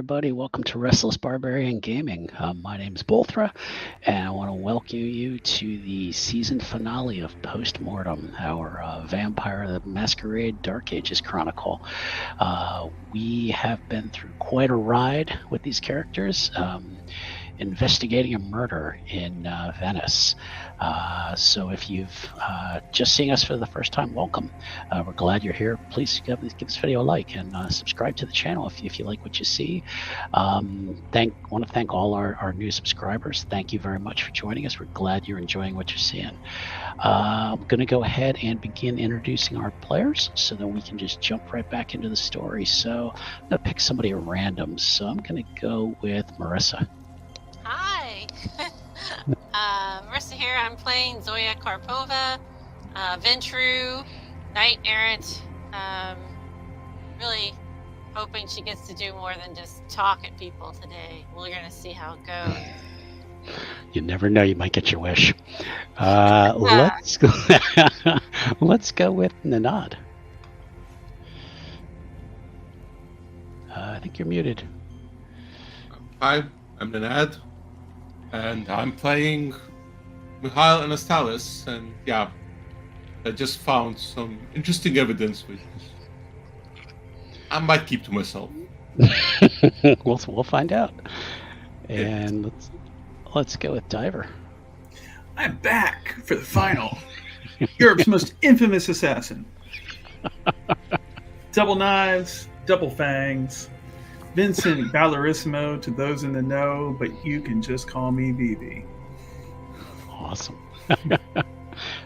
everybody. Welcome to Restless Barbarian Gaming. My name is Bolthra, and I want to welcome you to the season finale of Mortem, our Vampire the Masquerade Dark Ages Chronicle. We have been through quite a ride with these characters, investigating a murder in Venice. So if you've just seen us for the first time, welcome. We're glad you're here. Please give this video a like and subscribe to the channel if you like what you see. Want to thank all our new subscribers. Thank you very much for joining us. We're glad you're enjoying what you're seeing. I'm going to go ahead and begin introducing our players so that we can just jump right back into the story. So I'm going to pick somebody at random. So I'm going to go with Marissa. Hi, Marissa here. I'm playing Zoya Karpova, Ventru, Knight Errant. Really hoping she gets to do more than just talk at people today. We're going to see how it goes. You never know, you might get your wish. Let's go. Let's go with Nanad. I think you're muted. Hi, I'm Nanad, and I'm playing Mikhail Anastalis, and yeah, I just found some interesting evidence which I might keep to myself. We'll find out. And let's go with Diver. I'm back for the final. Europe's most infamous assassin. Double knives, double fangs. Vincent Ballerissimo to those in the know, but you can just call me BB. Awesome.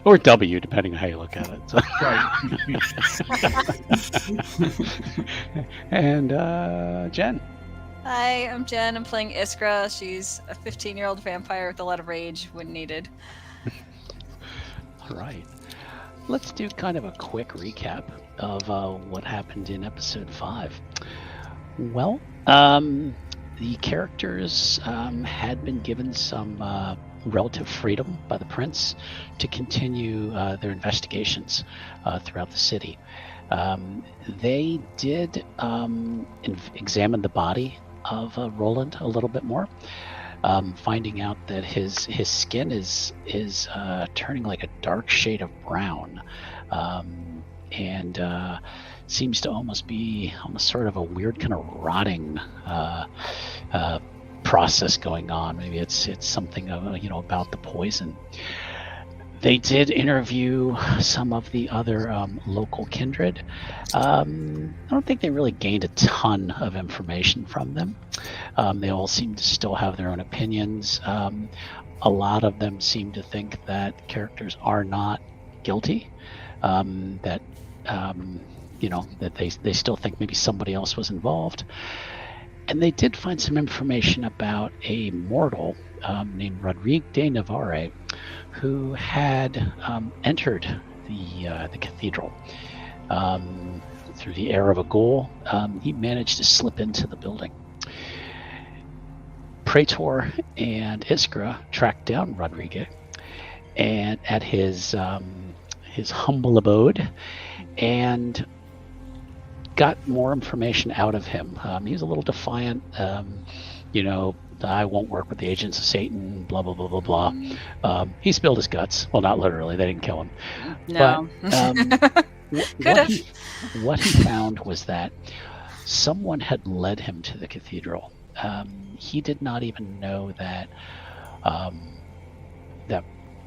Or W, depending on how you look at it. So. Right. And Jen. Hi, I'm Jen. I'm playing Iskra. She's a 15-year-old vampire with a lot of rage when needed. All right. Let's do kind of a quick recap of what happened in episode 5. Well, the characters had been given some relative freedom by the prince to continue their investigations throughout the city. They did examine the body of Roland a little bit more, finding out that his skin is turning like a dark shade of brown, and seems to almost be sort of a weird kind of rotting process going on. Maybe it's something about the poison. They did interview some of the other local kindred. I don't think they really gained a ton of information from them. They all seem to still have their own opinions. A lot of them seem to think that characters are not guilty, that they still think maybe somebody else was involved. And they did find some information about a mortal named Rodrigue de Navarre, who had entered the cathedral through the air of a ghoul. He managed to slip into the building. Praetor and Iskra tracked down Rodrigue and at his humble abode, and got more information out of him. He was a little defiant. I won't work with the agents of Satan, blah, blah, blah, blah, blah. He spilled his guts. Well, not literally. They didn't kill him. No. But what he found was that someone had led him to the cathedral. He did not even know that that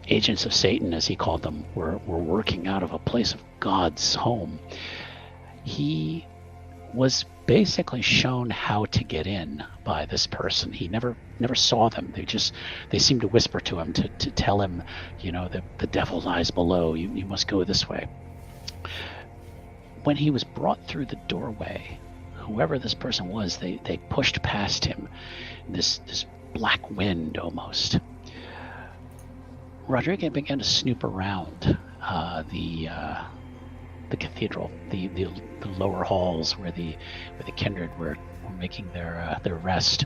agents of Satan, as he called them, were working out of a place of God's home. He was basically shown how to get in by this person. He never saw them. They seemed to whisper to him to tell him, the devil lies below. You must go this way. When he was brought through the doorway, whoever this person was, they pushed past him. This black wind almost. Rodrigue began to snoop around the cathedral, the lower halls where the kindred were making their rest.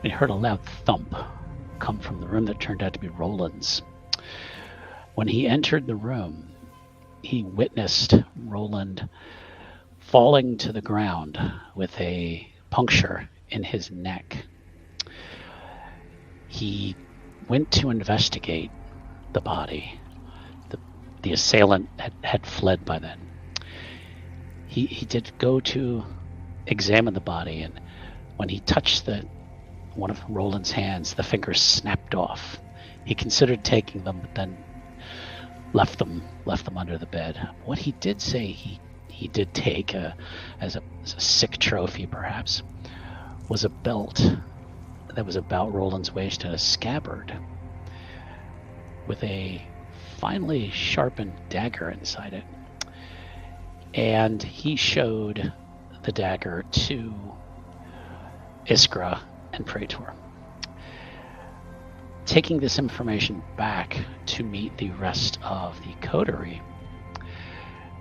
When he heard a loud thump come from the room that turned out to be Roland's. When he entered the room, he witnessed Roland falling to the ground with a puncture in his neck. He went to investigate the body. The assailant had fled by then. He did go to examine the body, and when he touched one of Roland's hands, the fingers snapped off. He considered taking them, but then left them under the bed. What he did say he did take as a sick trophy, perhaps, was a belt that was about Roland's waist and a scabbard with a finely sharpened dagger inside it. And he showed the dagger to Iskra and Praetor. Taking this information back to meet the rest of the coterie,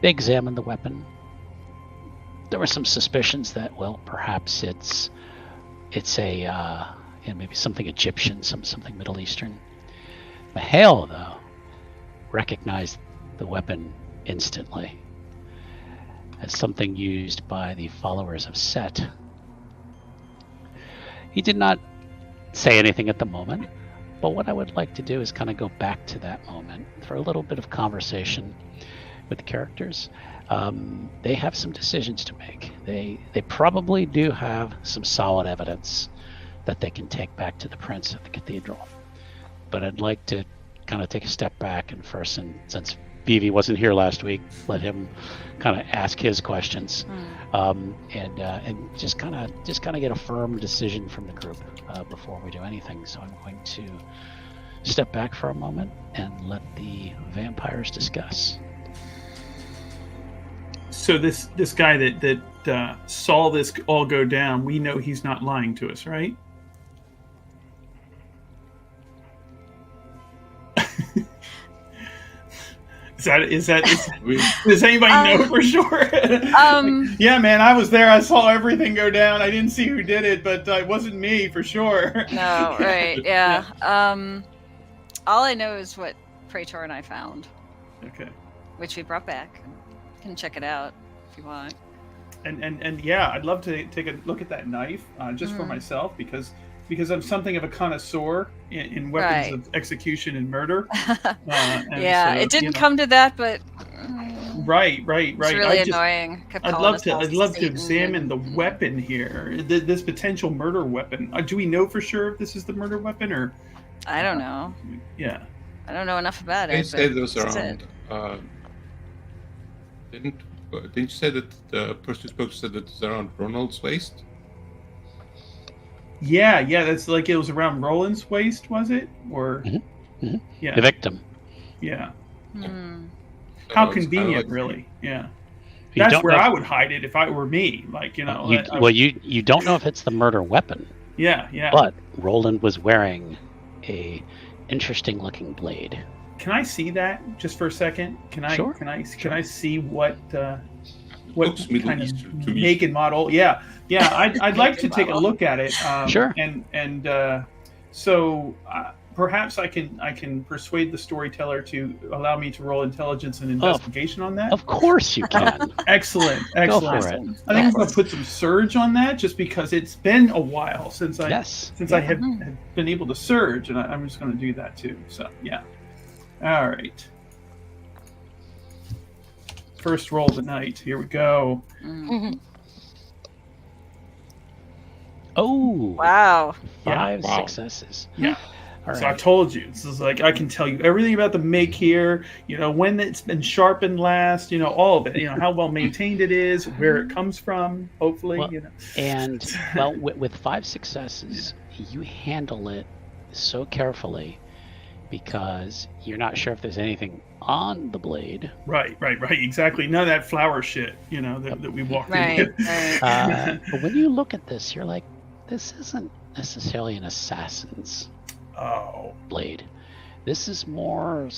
they examined the weapon. There were some suspicions that, well, perhaps it's a maybe something Egyptian, something Middle Eastern. Mihail, though, recognized the weapon instantly as something used by the followers of Set. He did not say anything at the moment, but what I would like to do is kind of go back to that moment for a little bit of conversation with the characters. They have some decisions to make. They probably do have some solid evidence that they can take back to the Prince of the Cathedral. But I'd like to kind of take a step back and first, and since BV wasn't here last week, let him kind of ask his questions, and just kind of get a firm decision from the group before we do anything. So I'm going to step back for a moment and let the vampires discuss. So this guy that saw this all go down, we know he's not lying to us, right? Is that does anybody know for sure? Yeah, man, I was there. I saw everything go down. I didn't see who did it, but it wasn't me for sure. No, right, yeah. All I know is what Praetor and I found. Okay. Which we brought back. You can check it out if you want. And yeah, I'd love to take a look at that knife just for myself because I'm something of a connoisseur in weapons of execution and murder. Yeah, so, it didn't come to that, but right. It's really annoying. I'd love to examine the weapon here. This potential murder weapon. Do we know for sure if this is the murder weapon or? I don't know. Yeah, I don't know enough about They it. say those around. Didn't you say that the person who spoke said that it's around Ronald's waist? Yeah, that's like it was around Roland's waist, was it? Or yeah, the victim. Yeah. How convenient, really. Yeah. That's where I would hide it if I were me. Like, you know. You don't know if it's the murder weapon. Yeah. But Roland was wearing a interesting looking blade. Can I see that just for a second? Can I? Sure. Can I see what kind of to make and model? Yeah. I'd like to take a look at it. Sure. And so perhaps I can persuade the storyteller to allow me to roll intelligence and investigation on that. Of course you can. Excellent. Go for it. I think I'm going to put some surge on that just because it's been a while since I have been able to surge, and I'm just going to do that too. So yeah. All right. First roll of the night. Here we go. Oh. Wow. 5 successes. Yeah. All So right. I told you. This is like I can tell you everything about the make here. You know, when it's been sharpened last. You know, all of it. You know, how well maintained it is, where it comes from. Hopefully, Well, you know. And well, with 5 successes, you handle it so carefully because you're not sure if there's anything on the blade. Right. Exactly. None of that flower shit. You know that we walked in with. Right. But when you look at this, you're like, this isn't necessarily an assassin's blade. This is more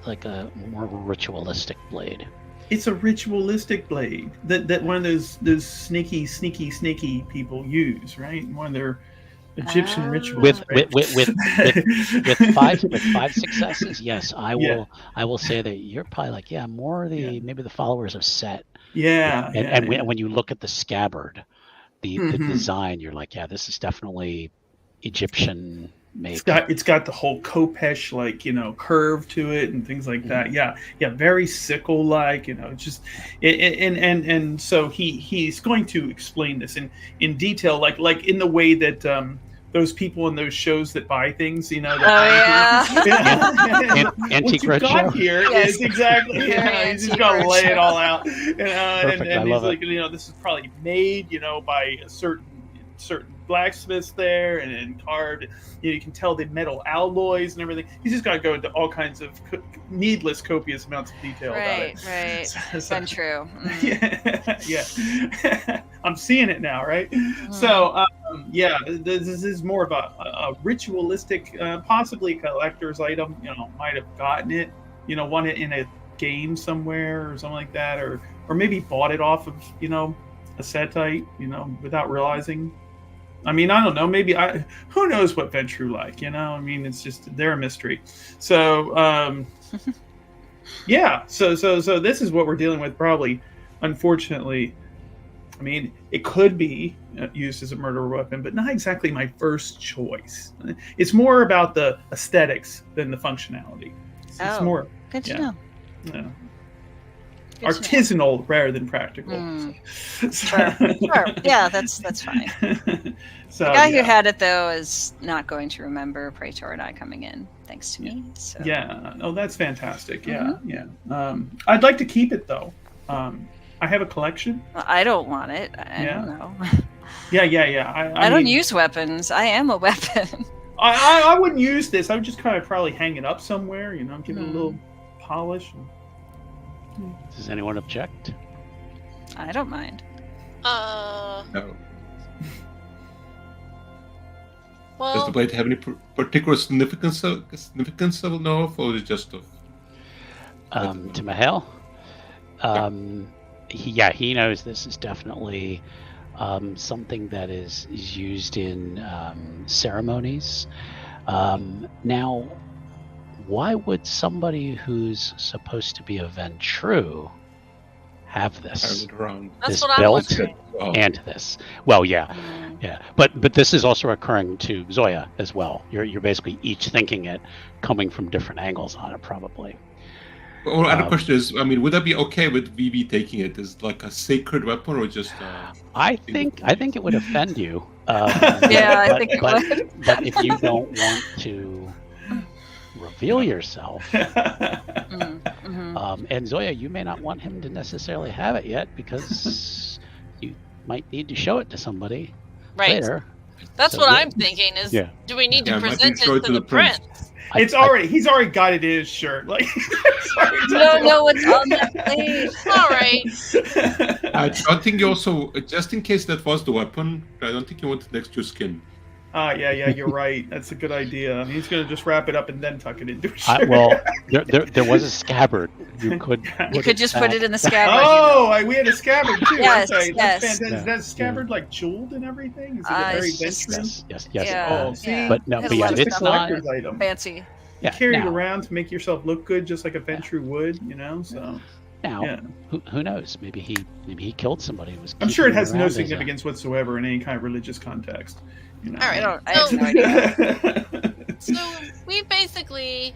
like a more ritualistic blade. It's a ritualistic blade that one of those sneaky people use, right? One of their Egyptian rituals. With 5 successes, yes, I will say that you're probably like maybe the followers of Set. Yeah. And when you look at the scabbard, the design, you're like, yeah, this is definitely Egyptian made. It's got the whole Kopesh curve to it and things like that. Yeah, very sickle like. Just and so he's going to explain this in detail, like in the way that those people in those shows that buy things, Antique what you got here is exactly. He's just gonna lay it all out, and he's like, this is probably made, by a certain blacksmiths there and carved. You can tell the metal alloys and everything. He's just got to go into all kinds of needless, copious amounts of detail about it. Right. So true. Yeah. I'm seeing it now, right? So, this is more of a ritualistic, possibly collector's item. Might have gotten it, won it in a game somewhere or something like that, or maybe bought it off of, a setite, without realizing. I mean, I don't know. Maybe who knows what Ventru like? I mean, it's just they're a mystery. So, So this is what we're dealing with. Probably, unfortunately, I mean, it could be used as a murder weapon, but not exactly my first choice. It's more about the aesthetics than the functionality. It's more good to know. Yeah. Artisanal rather than practical. Sure. Yeah, that's fine. So, the guy who had it though is not going to remember Praetor and I coming in, thanks to me. So. Yeah. Oh, that's fantastic. Yeah, I'd like to keep it though. I have a collection. Well, I don't want it. I don't know. Yeah. I don't use weapons. I am a weapon. I wouldn't use this. I would just kind of probably hang it up somewhere. Give it a little polish. Does anyone object? I don't mind. No. Well, Does the blade have any particular significance of no, or is it just of? To Mihail? He knows this is definitely something that is used in ceremonies. Now, why would somebody who's supposed to be a Ventru have this? That's what I'm wondering. And this. Well, yeah. But this is also occurring to Zoya as well. You're basically each thinking it, coming from different angles on it, probably. Well, other question is, I mean, would that be okay with VB taking it as like a sacred weapon or just? I think it would offend you. I think it would. But if you don't want to reveal yourself, and Zoya, you may not want him to necessarily have it yet because you might need to show it to somebody later. That's what I'm thinking. Is do we need to present it to the prince? He's already got it in his shirt. Like, you don't know what's on that plate. All right. I don't think you also, just in case that was the weapon, I don't think you want it next to your skin. Yeah, you're right. That's a good idea. He's going to just wrap it up and then tuck it into his shirt. Well, there was a scabbard. You could just put it in the scabbard. Oh, we had a scabbard too. Yes. Is that scabbard like jeweled and everything? Is it a very venturous? Yes. Oh, see, but no, it's a collector's item. Fancy. You carry it around to make yourself look good, just like a Ventru would, So now, who knows? Maybe he killed somebody. I'm sure it has no significance whatsoever in any kind of religious context. All right. I have no idea. So we basically,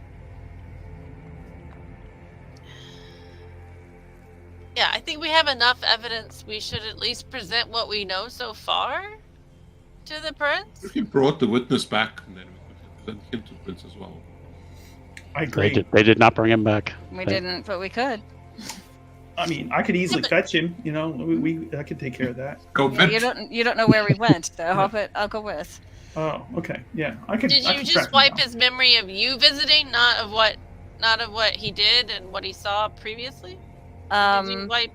I think we have enough evidence. We should at least present what we know so far to the prince. If you brought the witness back, and then we could present him to the prince as well. I agree. They did not bring him back. We didn't, but we could. I mean, I could easily fetch him. I could take care of that. You don't know where we went, though. I'll go with. Oh, okay. Yeah, I could. Did you just wipe his memory of you visiting, not of what he did and what he saw previously? Did you wipe?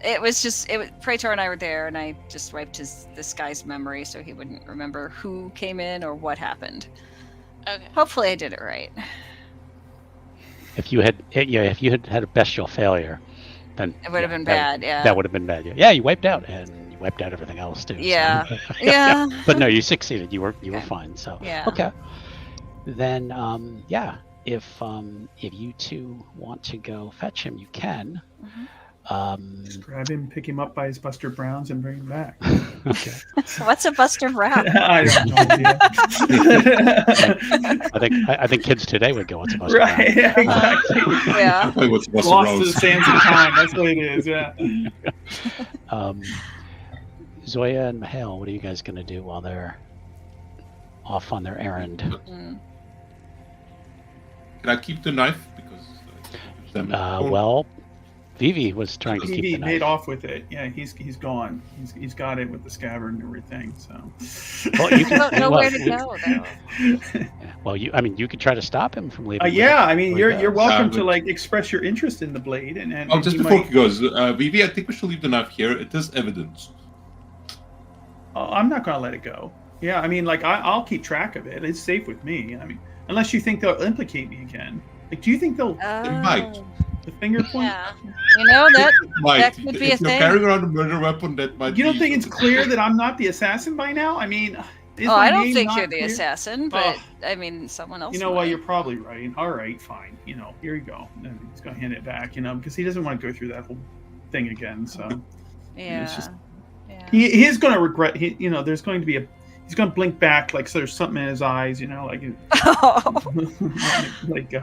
It was Praetor and I were there, and I just wiped this guy's memory so he wouldn't remember who came in or what happened. Okay. Hopefully, I did it right. If you had had a bestial failure, then it would have been bad. Yeah, that would have been bad. Yeah, you wiped out, and you wiped out everything else too. Yeah, so. yeah. But no, you succeeded. You were fine. So okay. Then if you two want to go fetch him, you can. Just grab him, pick him up by his Buster Browns, and bring him back. Okay. What's a Buster Brown? I don't know. I think kids today would go, "What's a Buster Right, Brown?" exactly. Yeah. Play with Buster Lost to Rose. the sands of time. That's what it is. Yeah. Zoya and Mihail, what are you guys going to do while they're off on their errand? Mm. Can I keep the knife? Because Well, Vivi was trying to keep He the made knife. off with it. Yeah, he's gone. He's got it with the scabbard and everything. So. Well, you I don't know well, where to go though. yeah, well, you could try to stop him from leaving. Yeah, I mean, where he you're goes. welcome to but- like express your interest in the blade, and Oh, just he before might- he goes, Vivi, I think we should leave the knife here. It is evidence. I'm not gonna let it go. Yeah, I mean, like I'll keep track of it. It's safe with me. I mean, unless you think they'll implicate me again. Like, do you think they'll might. the finger point? Yeah. You know that Might. That could be if a you're thing. carrying around a murder weapon, that might. You don't be think it's something. clear that I'm not the assassin by now? I mean, is Oh, my I don't name think not you're the clear? assassin, but I mean, someone else. You know what? might. You're probably right. All right, fine. You know, here you go. And he's gonna hand it back. You know, because he doesn't want to go through that whole thing again. So Yeah. it's just- Yeah. he is gonna regret. There's going to be he's gonna blink back like so there's something in his eyes. You know, like like go.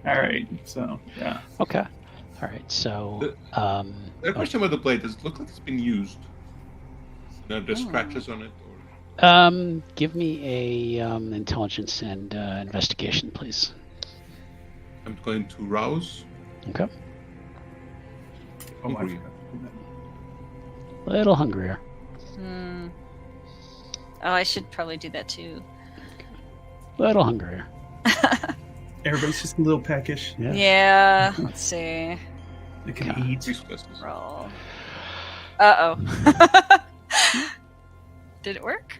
All right. So yeah. Okay. All right. So, The question about the blade, does it look like it's been used? There's scratches on it? Or... give me a intelligence and investigation, please. I'm going to rouse. Okay. Oh, I Hungry. forgot. A little hungrier. Hmm. Oh, I should probably do that too. A little hungrier. Everybody's just a little peckish. Yeah. Yeah. Let's see. They can Okay. eat. 3 successes. Roll. Uh oh. Did it work?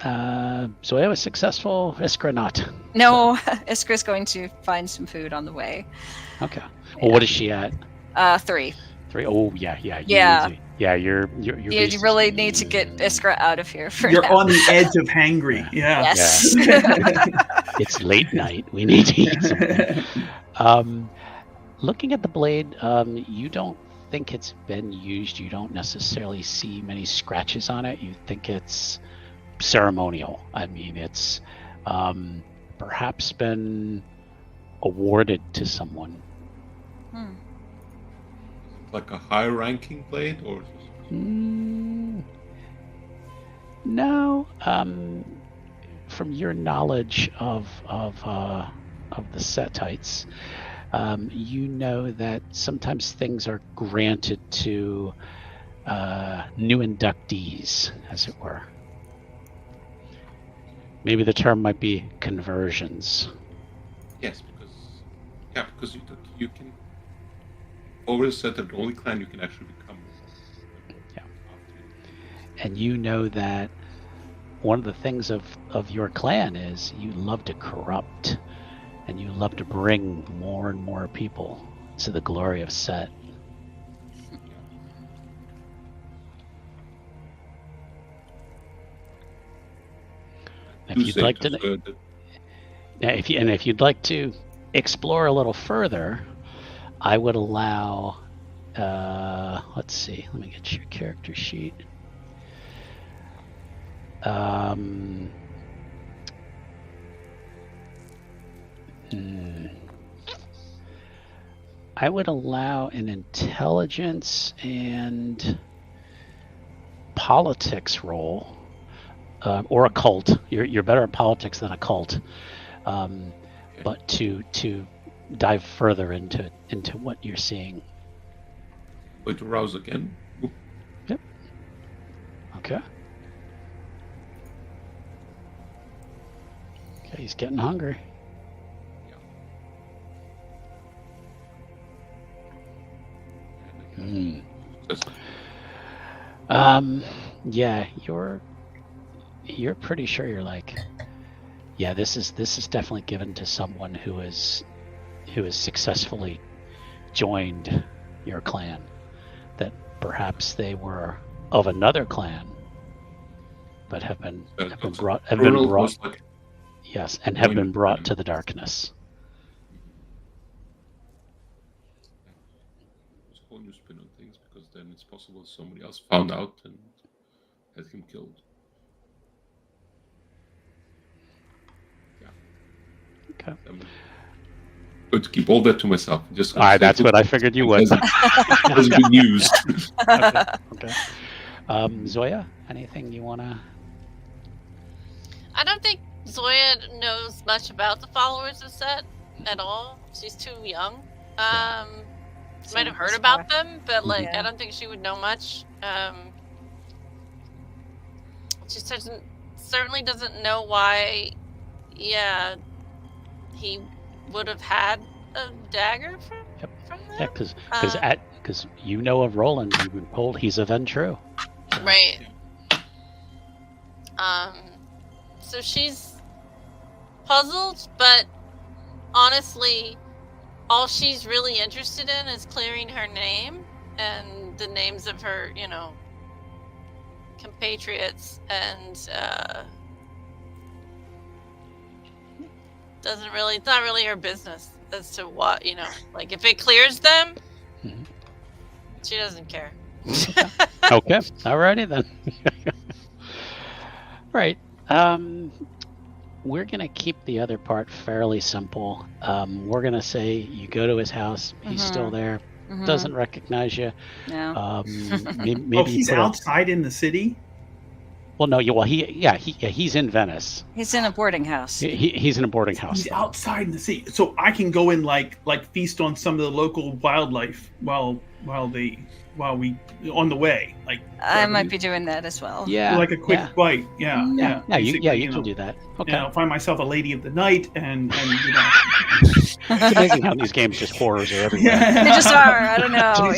Zoya was successful. Iskra not. No. Iskra's going to find some food on the way. Okay. Well, what is she at? 3. 3. Oh, yeah. Yeah. You're You really need to get Iskra out of here for You're now. on the edge of hangry. Yeah. Yes. It's late night. We need to eat something. Looking at the blade, you don't think it's been used. You don't necessarily see many scratches on it. You think it's ceremonial. I mean, it's perhaps been awarded to someone. Hmm. Like a high-ranking blade, or No. From your knowledge of the Cainites, you know that sometimes things are granted to new inductees, as it were. Maybe the term might be conversions. yes, because you can. Over the set of the only clan you can actually become. Yeah. And you know that one of the things of your clan is you love to corrupt, and you love to bring more and more people to the glory of Set. If you'd like to, if you'd like to explore a little further, I would allow. Let's see. Let me get your character sheet. I would allow an intelligence and politics roll, or occult. You're better at politics than occult, but to dive further into what you're seeing. Wait to rouse again. Oop. Yep. Okay. Okay, he's getting hungry. Hmm. Yeah, you're pretty sure you're like, yeah, this is definitely given to someone who has successfully joined your clan. That perhaps they were of another clan, but have been brought. Yes, and have been brought to the darkness. it's possible somebody else found out and had him killed. Okay. I'm going to keep all that to myself. Just That's what I figured you would. It hasn't been used. Okay. Zoya, anything you want to? I don't think Zoya knows much about the followers of Set at all. She's too young. Might have heard about them, but like I don't think she would know much. She certainly doesn't know why. Yeah, he would have had a dagger from them. Yeah, because you know of Roland, you've been told he's a Ventru. Right. So she's puzzled, but honestly, all she's really interested in is clearing her name and the names of her, compatriots, and it's not really her business as to what, like if it clears them, she doesn't care. Okay, alrighty then. Right. We're gonna keep the other part fairly simple. We're gonna say you go to his house. He's still there. Doesn't recognize you. No. Maybe he's outside in the city. Well, no. He's in Venice. He's in a boarding house. He's in a boarding house. He's outside in the city, so I can go in like feast on some of the local wildlife while we on the way. Like I might be doing that as well. Yeah, like a quick bite. Yeah. You can do that. Okay. Find myself a lady of the night and It's amazing how these games just horrors are everywhere. They just are. I don't know.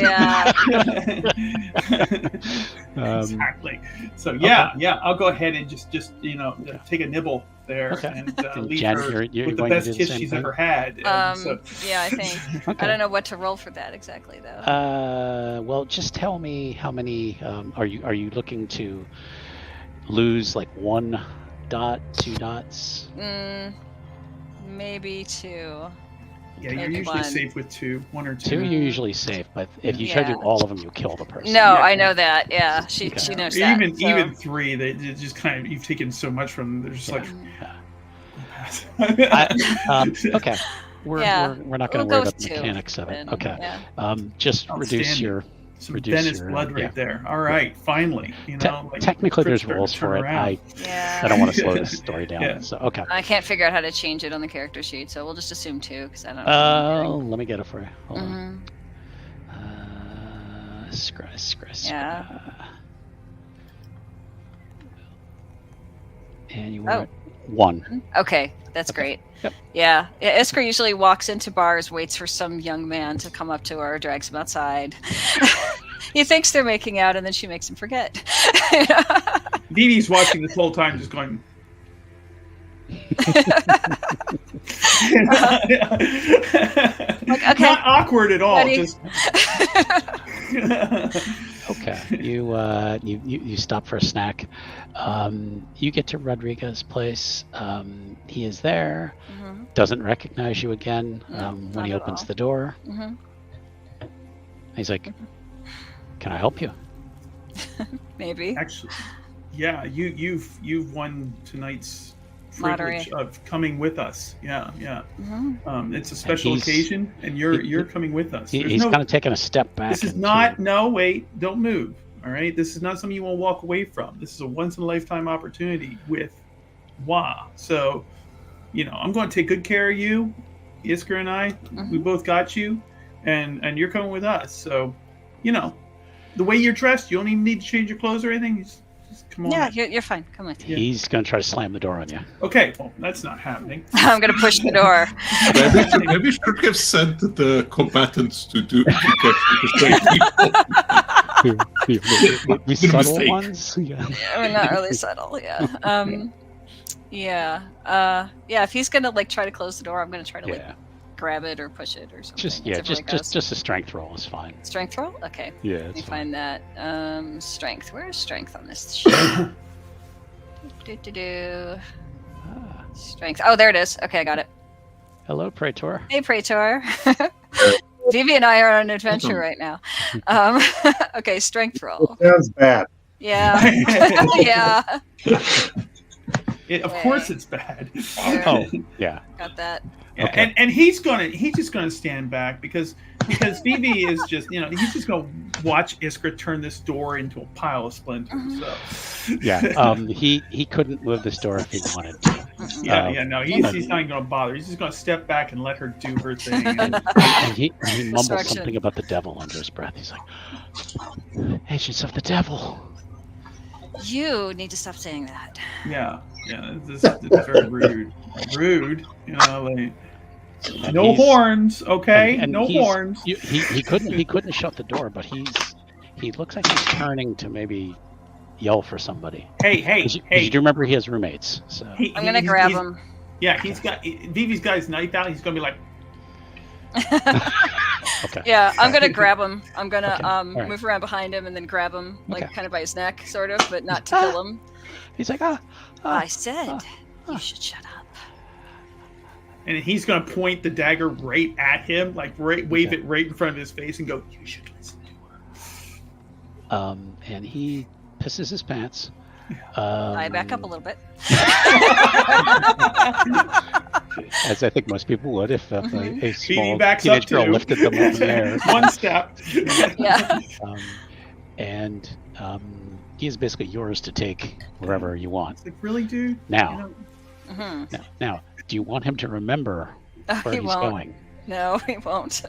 Yeah. Exactly. So I'll go ahead and just take a nibble there and leave Jen, her you're with the going to best do the kiss same she's thing? ever had. Yeah, I think. Okay. I don't know what to roll for that exactly though. Well, just tell me how many are you looking to lose, like 1 dot, 2 dots? Maybe 2. Yeah, Maybe you're usually 1. safe with 2, 1 or 2. 2 you're usually safe, but if you try to do all of them, you kill the person. No, I know that. Yeah, she knows that. Even 3, they just kind of, you've taken so much from them. They're just okay. We're not going to worry about the mechanics of it. Okay. Yeah. Just reduce your. Some Venice blood right there. All right, finally. Technically, there's rules for it. I don't want to slow this story down. Yeah. So okay. I can't figure out how to change it on the character sheet, so we'll just assume 2 because I don't know. Let me get it for you. Hold on. Yeah. And you were at 1. Okay, that's great. Yep. Yeah, Iskra usually walks into bars, waits for some young man to come up to her, drags him outside. He thinks they're making out, and then she makes him forget. Vivi's watching this whole time, just going. Like, okay. Not awkward at all. Just. Okay, you stop for a snack. You get to Rodrigo's place. He is there. Doesn't recognize you again when he opens the door. He's like, "Can I help you?" Maybe. Actually, yeah, you've won tonight's privilege of coming with us. Yeah. It's a special occasion, and you're coming with us. He's kind of taking a step back. This is not. No, wait, don't move. All right, this is not something you want to walk away from. This is a once in a lifetime opportunity with Wa. So, I'm going to take good care of you, Iskra and I. We both got you, and you're coming with us. So, the way you're dressed, you don't even need to change your clothes or anything. Just come on. Yeah, you're fine. Come with me. He's going to try to slam the door on you. Okay, well, that's not happening. I'm going to push the door. Maybe should have sent the combatants to catch the subtle ones? Yeah. We're not really subtle, yeah. If he's going to try to close the door, I'm going to try to grab it or push it or something. Just a strength roll is fine. Strength roll? Okay. Yeah, Let me fine. find that. Strength. Where's strength on this sheet? Strength. Oh, there it is. Okay, I got it. Hello, Praetor. Hey, Praetor. Vivi and I are on an adventure right now. Okay, strength roll. Sounds bad. Yeah. Yeah. Of course, it's bad. Oh, yeah. Got that. Yeah, Okay. and he's just gonna stand back because Vivi is just he's just gonna watch Iskra turn this door into a pile of splinters. So Yeah. He couldn't move this door if he wanted to. no, he's not even gonna bother. He's just gonna step back and let her do her thing. And he mumbles Distraction. something about the devil under his breath. He's like, "Agents of the devil." You need to stop saying that. Yeah, this is very rude. Rude, like And no he's- horns, okay? and No he's- horns. He couldn't shut the door, but he looks like he's turning to maybe yell for somebody. Hey, 'Cause you do remember he has roommates, so I'm gonna grab him. Yeah, he's got Vivi's got his knife out. He's gonna be like, okay. Yeah, I'm gonna grab him. I'm gonna Okay, alright. move around behind him and then grab him, like Okay. kind of by his neck, sort of, but not to kill him. He's like, I said you should shut up. and he's gonna point the dagger right at him, like wave it right in front of his face, and go, "You should listen to her." and he pisses his pants. I back up a little bit. As I think most people would if a small backs teenage up girl too. lifted them up in the air. One step. Yeah. And he is basically yours to take wherever you want. It's like, really, dude? Now, hmm now, do you want him to remember where he he's won't. going? No, he won't.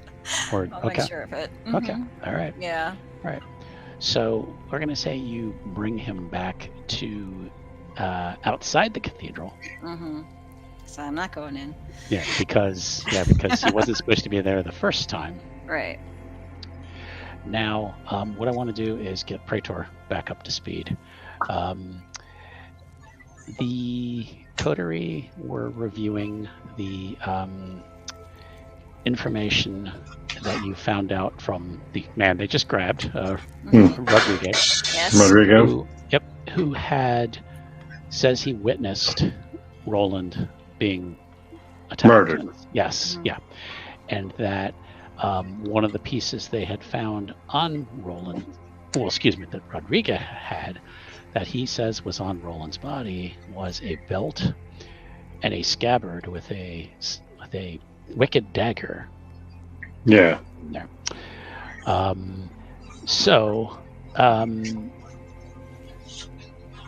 Or I'll make sure of it. Okay. Mhm. All right. Yeah. So we're gonna say you bring him back to outside the cathedral. Mm-hmm. So I'm not going in. Yeah, because he wasn't supposed to be there the first time. Right. Now, what I want to do is get Praetor back up to speed. The coterie were reviewing the information that you found out from the man they just grabbed, Rodriguez. Yes. Rodrigo. Who says he witnessed Roland being attacked. Murdered. Yes, Mhm. yeah. And that one of the pieces they had found on Roland, that Rodriguez had, that he says was on Roland's body, was a belt and a scabbard with a wicked dagger. Yeah. There.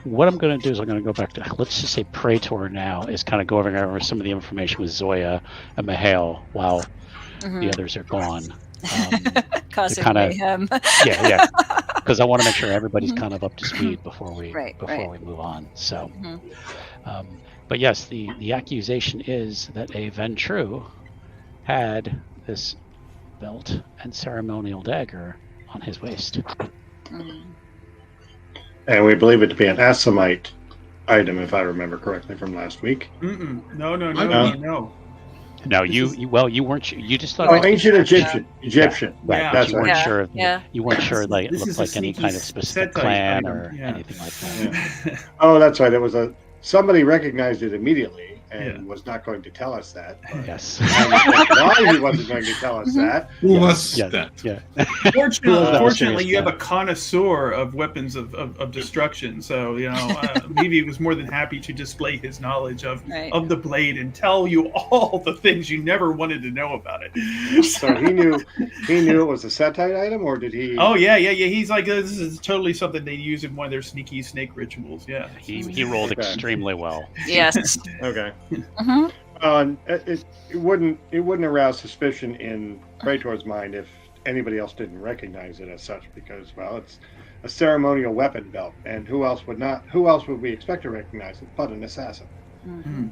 What I'm going to do is I'm going to go back to, let's just say Praetor now is kind of going over some of the information with Zoya and Mihail while Mhm. the others are gone. Causing kinda- mayhem. Yeah, because I want to make sure everybody's kind of up to speed before we Right. we move on. So, Mhm. but yes, the accusation is that a Ventru had this belt and ceremonial dagger on his waist. Mhm. And we believe it to be an Assamite item, if I remember correctly from last week. No. No, This you weren't. You just thought. Oh, ancient Egyptian. Egyptian. Right, Yeah. but That's you weren't right. sure. Yeah. You weren't sure like it This looked is a like any sneaky kind of specific Setite clan item, or yeah. anything like that. Oh, that's right. There was somebody recognized it immediately and Yeah. was not going to tell us that. But Yes. I understand why he wasn't going to tell us that. Who was Yeah. that? Yeah. Fortunately, you have a connoisseur of weapons of destruction. So Vivi was more than happy to display his knowledge of Right. the blade and tell you all the things you never wanted to know about it. So he knew it was a Setite item, or did he? Oh yeah. He's like, this is totally something they use in one of their sneaky snake rituals. Yeah. He rolled Okay. extremely well. Yes. Okay. Mhm. It wouldn't arouse suspicion in Praetor's mind if anybody else didn't recognize it as such, because it's a ceremonial weapon belt, and who else would we expect to recognize it but an assassin? Mhm.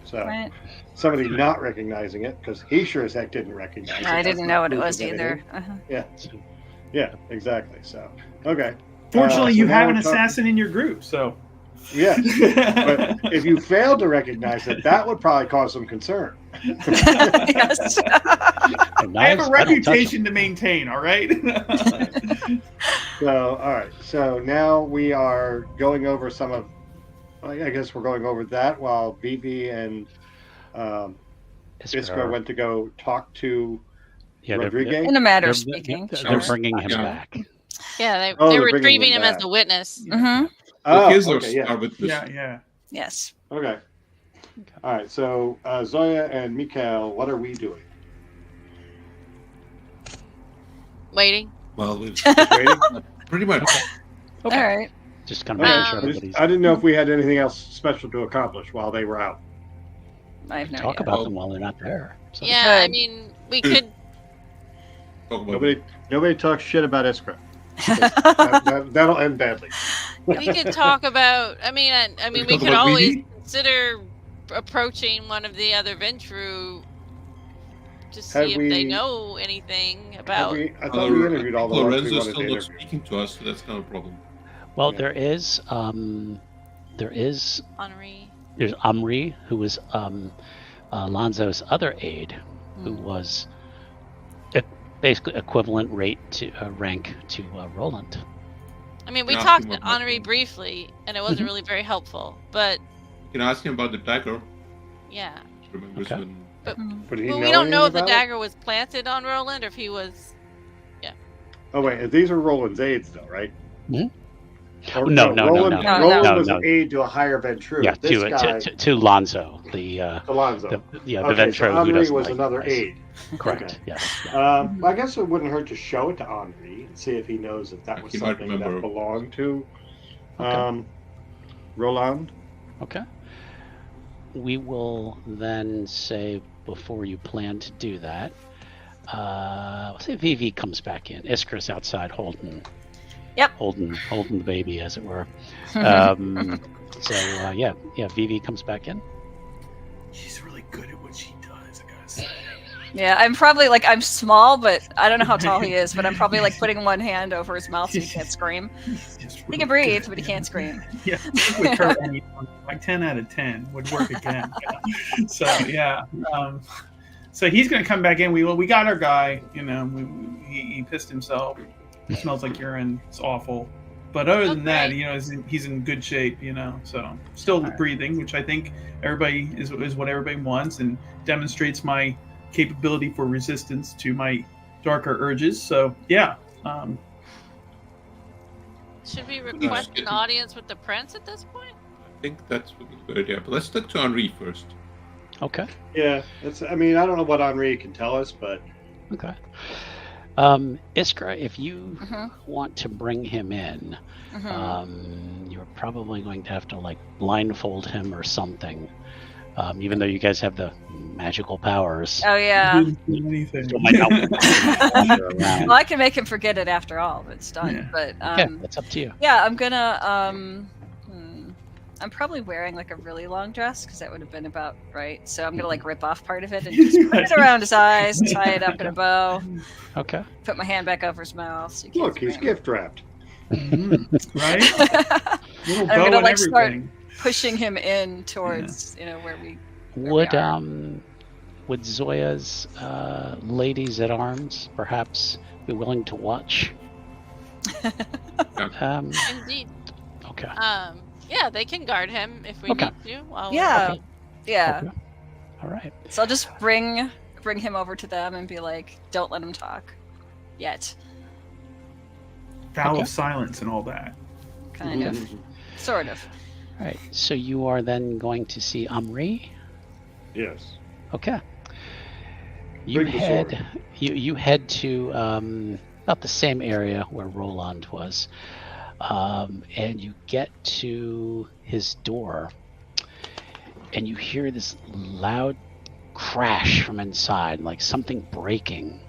So Right. somebody not recognizing it, because he sure as heck didn't recognize it. I That's didn't not know what it proof was of anything. either. Uh-huh. Yeah, exactly. So okay. Fortunately, So you now have we're an talking- assassin in your group, so. Yeah, but if you failed to recognize it, that would probably cause some concern. Yes. And I have knives, a I don't touch 'em. reputation to maintain, all right? So, all right. So now we are going over some of. I guess we're going over that while Vivi and Iskra went to go talk to Yeah, Rodriguez? In a matter of they're, speaking. they're Sure. bringing him Yeah. back. Yeah, Oh, they're they're bringing retrieving him him as back. the witness. Mm-hmm. Oh, His or okay, yeah. our witness. Yeah. Yes. Okay. All right. So Zoya and Mikhail, what are we doing? Waiting. Well, we've Waiting. pretty much. Okay. All right. Just kind Okay. of making sure I everybody's didn't know if we had anything else special to accomplish while they were out. I have no talk idea. about them while they're not there. So. Yeah, I Good. mean, we could. Talk about Nobody talks shit about Iskra. That'll end badly. We could talk about. I mean, we talk could about always BD? consider approaching one of the other Ventru to see Have if we- they know anything about. I thought we interviewed all the ones we Lorenzo's wanted to still not interview. speaking to us, so that's not a problem. Well, Yeah. there's Henri. Amri, who was Lonzo's other aide, who was basically equivalent rank to Roland. I mean, we Yeah, talked he to might- Henri briefly, and it wasn't Mhm. really very helpful. But You can ask him about the dagger. yeah, Remembers Okay. when But he well, know we don't know if anything the about it? dagger was planted on Roland or if he was. Oh wait, these are Roland's aides, though, right? Mhm. Or, No. Roland, No, Roland no. was No. an aide to a higher Ventru. Yeah, this guy, to Lonzo, the Alonzo. the Okay, Ventro so who Henri doesn't was like another guys. aide. Correct. Okay. Yes. Yeah. I guess it wouldn't hurt to show it to Henri and see if he knows if that was He might something that remember. belonged to Okay. Roland. Okay. We will then say before you plan to do that. Let's say Vivi comes back in. Iskra's outside holding the baby, as it were. So Vivi comes back in. She's really good at what she does, I gotta say. Yeah, I'm probably I'm small, but I don't know how tall he is, but I'm probably putting one hand over his mouth so he can't scream. He's just He really can breathe, good. but he can't scream. Yeah, with her, like 10 out of 10 would work again. So yeah, so he's gonna come back in. We got our guy. You know, he pissed himself. It smells like urine. It's awful. But other than that, Okay. you know, he's in good shape. You know, so still All right. breathing, which I think everybody is what everybody wants, and demonstrates my capability for resistance to my darker urges. So yeah. Should we request an audience with the prince at this point? I think that's a good idea. But let's talk to Henri first. Okay. Yeah, I mean, I don't know what Henri can tell us, but Okay. Iskra, if you Mhm. want to bring him in, Mhm. you're probably going to have to blindfold him or something. Even though you guys have the magical powers. Oh yeah. Didn't do anything. Still might not wander around. Well, I can make him forget it after all if it's done. Yeah. But Yeah, that's up to you. yeah, I'm gonna I'm probably wearing a really long dress because that would have been about right. So I'm gonna rip off part of it and just put it around his eyes, tie it up in a bow, Okay. put my hand back over his mouth. So he can't look, he's scream. gift wrapped. Mhm. Right? Little I'm bow gonna, and start everything. pushing him in towards where we. Would are. would Zoya's ladies at arms perhaps be willing to watch? Indeed. Okay. Yeah, they can guard him if we Okay. need to. While Yeah, Okay. yeah. Okay. All right. So I'll just bring him over to them and be like, "Don't let him talk, yet." Vow Okay. of silence and all that. Kind of, sort of. All right. So you are then going to see Amri. Yes. Okay. You Bring the head sword. you head to about the same area where Roland was, and you get to his door, and you hear this loud crash from inside, like something breaking.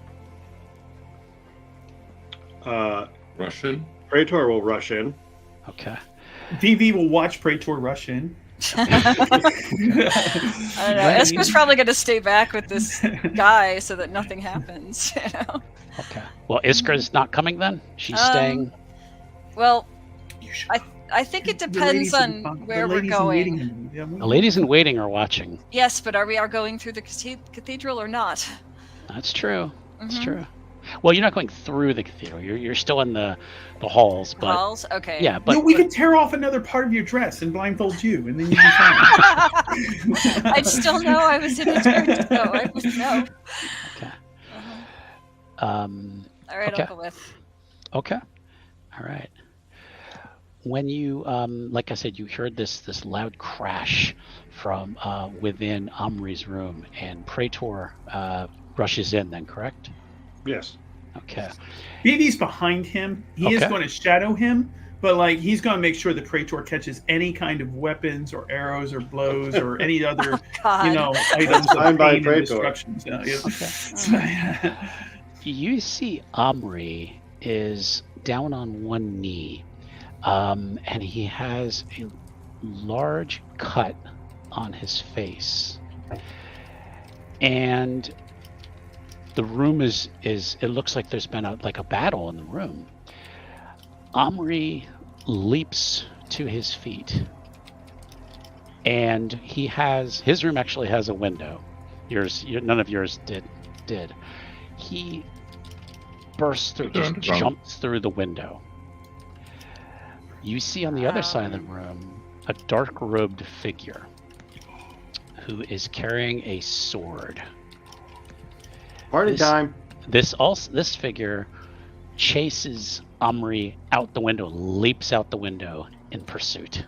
Russian. Praetor will rush in. Okay. VV will watch Praetor rush in. I don't know. Esker's probably going to stay back with this guy so that nothing happens. You know. Okay. Well, Iskra's not coming then. She's staying. Well, You should- I think it The depends ladies in- on the where we're ladies in going. waiting. Yeah, The ladies in waiting are watching. Yes, but are we going through the cathedral or not? That's true. That's Mhm. true. Well, you're not going through the cathedral. You're still in the halls, but Halls? Okay. yeah, but no, we could tear off another part of your dress and blindfold you, and then you'd be fine. I'd still know I was in a church, though. I would know. Okay. All right, Okay. I'll go with. Okay. All right. When you, like I said, you heard this loud crash from within Omri's room, and Praetor rushes in. Then, correct? Yes. Okay. BB's behind him. He is Okay. going to shadow him, but like he's going to make sure that Praetor catches any kind of weapons or arrows or blows or any other God. items of Fine by pain and Praetor. destruction. Okay. You see Omri is down on one knee, and he has a large cut on his face, and the room is it looks like there's been a battle in the room. Omri leaps to his feet, and his room actually has a window. None of yours did. He bursts through, just jumps through the window. You see on the other side of the room a dark-robed figure who is carrying a sword. Party time. This figure chases Omri out the window, leaps out the window in pursuit.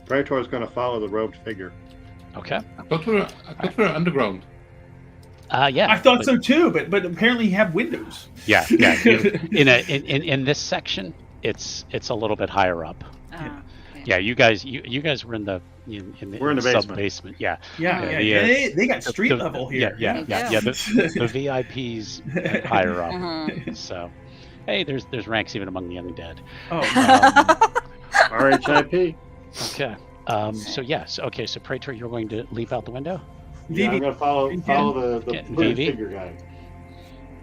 Praetor is going to follow the robed figure. Okay. I thought we were underground. Yeah. I thought so too, but apparently you have windows. Yeah. In this section, it's a little bit higher up. Yeah, you guys were in the sub-basement. Yeah. They got street level here. Yeah. The VIPs higher up. So, hey, there's ranks even among the undead. RHIP. Okay. So yes. Okay. So Praetor, you're going to leap out the window. Yeah, I'm going to follow the hooded figure guy.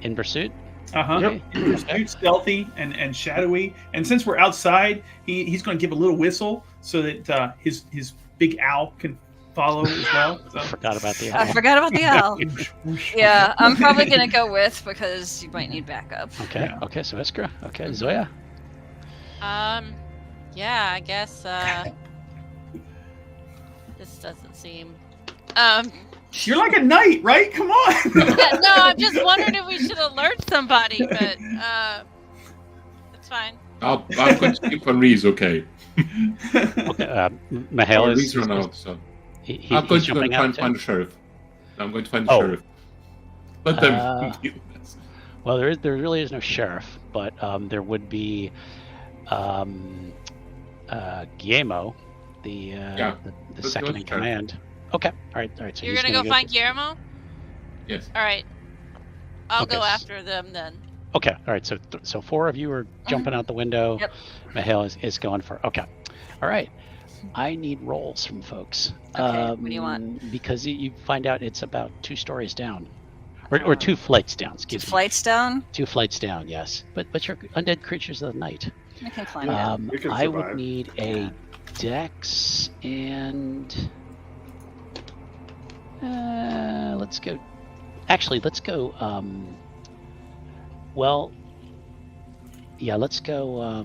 In pursuit. Yep. In pursuit, stealthy and shadowy. And since we're outside, he's going to give a little whistle so that his big owl can follow as well. So. I forgot about the owl. I forgot about the owl. Yeah, I'm probably going to go with because you might need backup. Okay. Yeah. Okay. So Iskra. Okay. Zoya. Yeah, I guess this doesn't seem You're like a knight, right? Come on. yeah, no, I'm just wondering if we should alert somebody, but it's fine. I'm going to keep on Reese, okay? Okay. Mahal Reese is. run out, so He's I'm going to jumping out find too? the sheriff. I'm going to find the sheriff. Let them deal with this. Well, there really is no sheriff, but there would be Guillermo, the second in command. Okay. All right. So You're he's gonna go find Guillermo? Yes. All right. I'll Okay. go after them then. Okay. All right. So 4 of you are jumping out the window. Yep. Mahal is going for. Okay. All right. I need rolls from folks. Okay, what do you want? Because you find out it's about 2 stories down, or 2 flights down. Excuse me. Flights down? 2 flights down. Yes. But you're undead creatures of the night. I can climb down. We can I would survive. need a Dex and let's go. Actually, let's go. Let's go.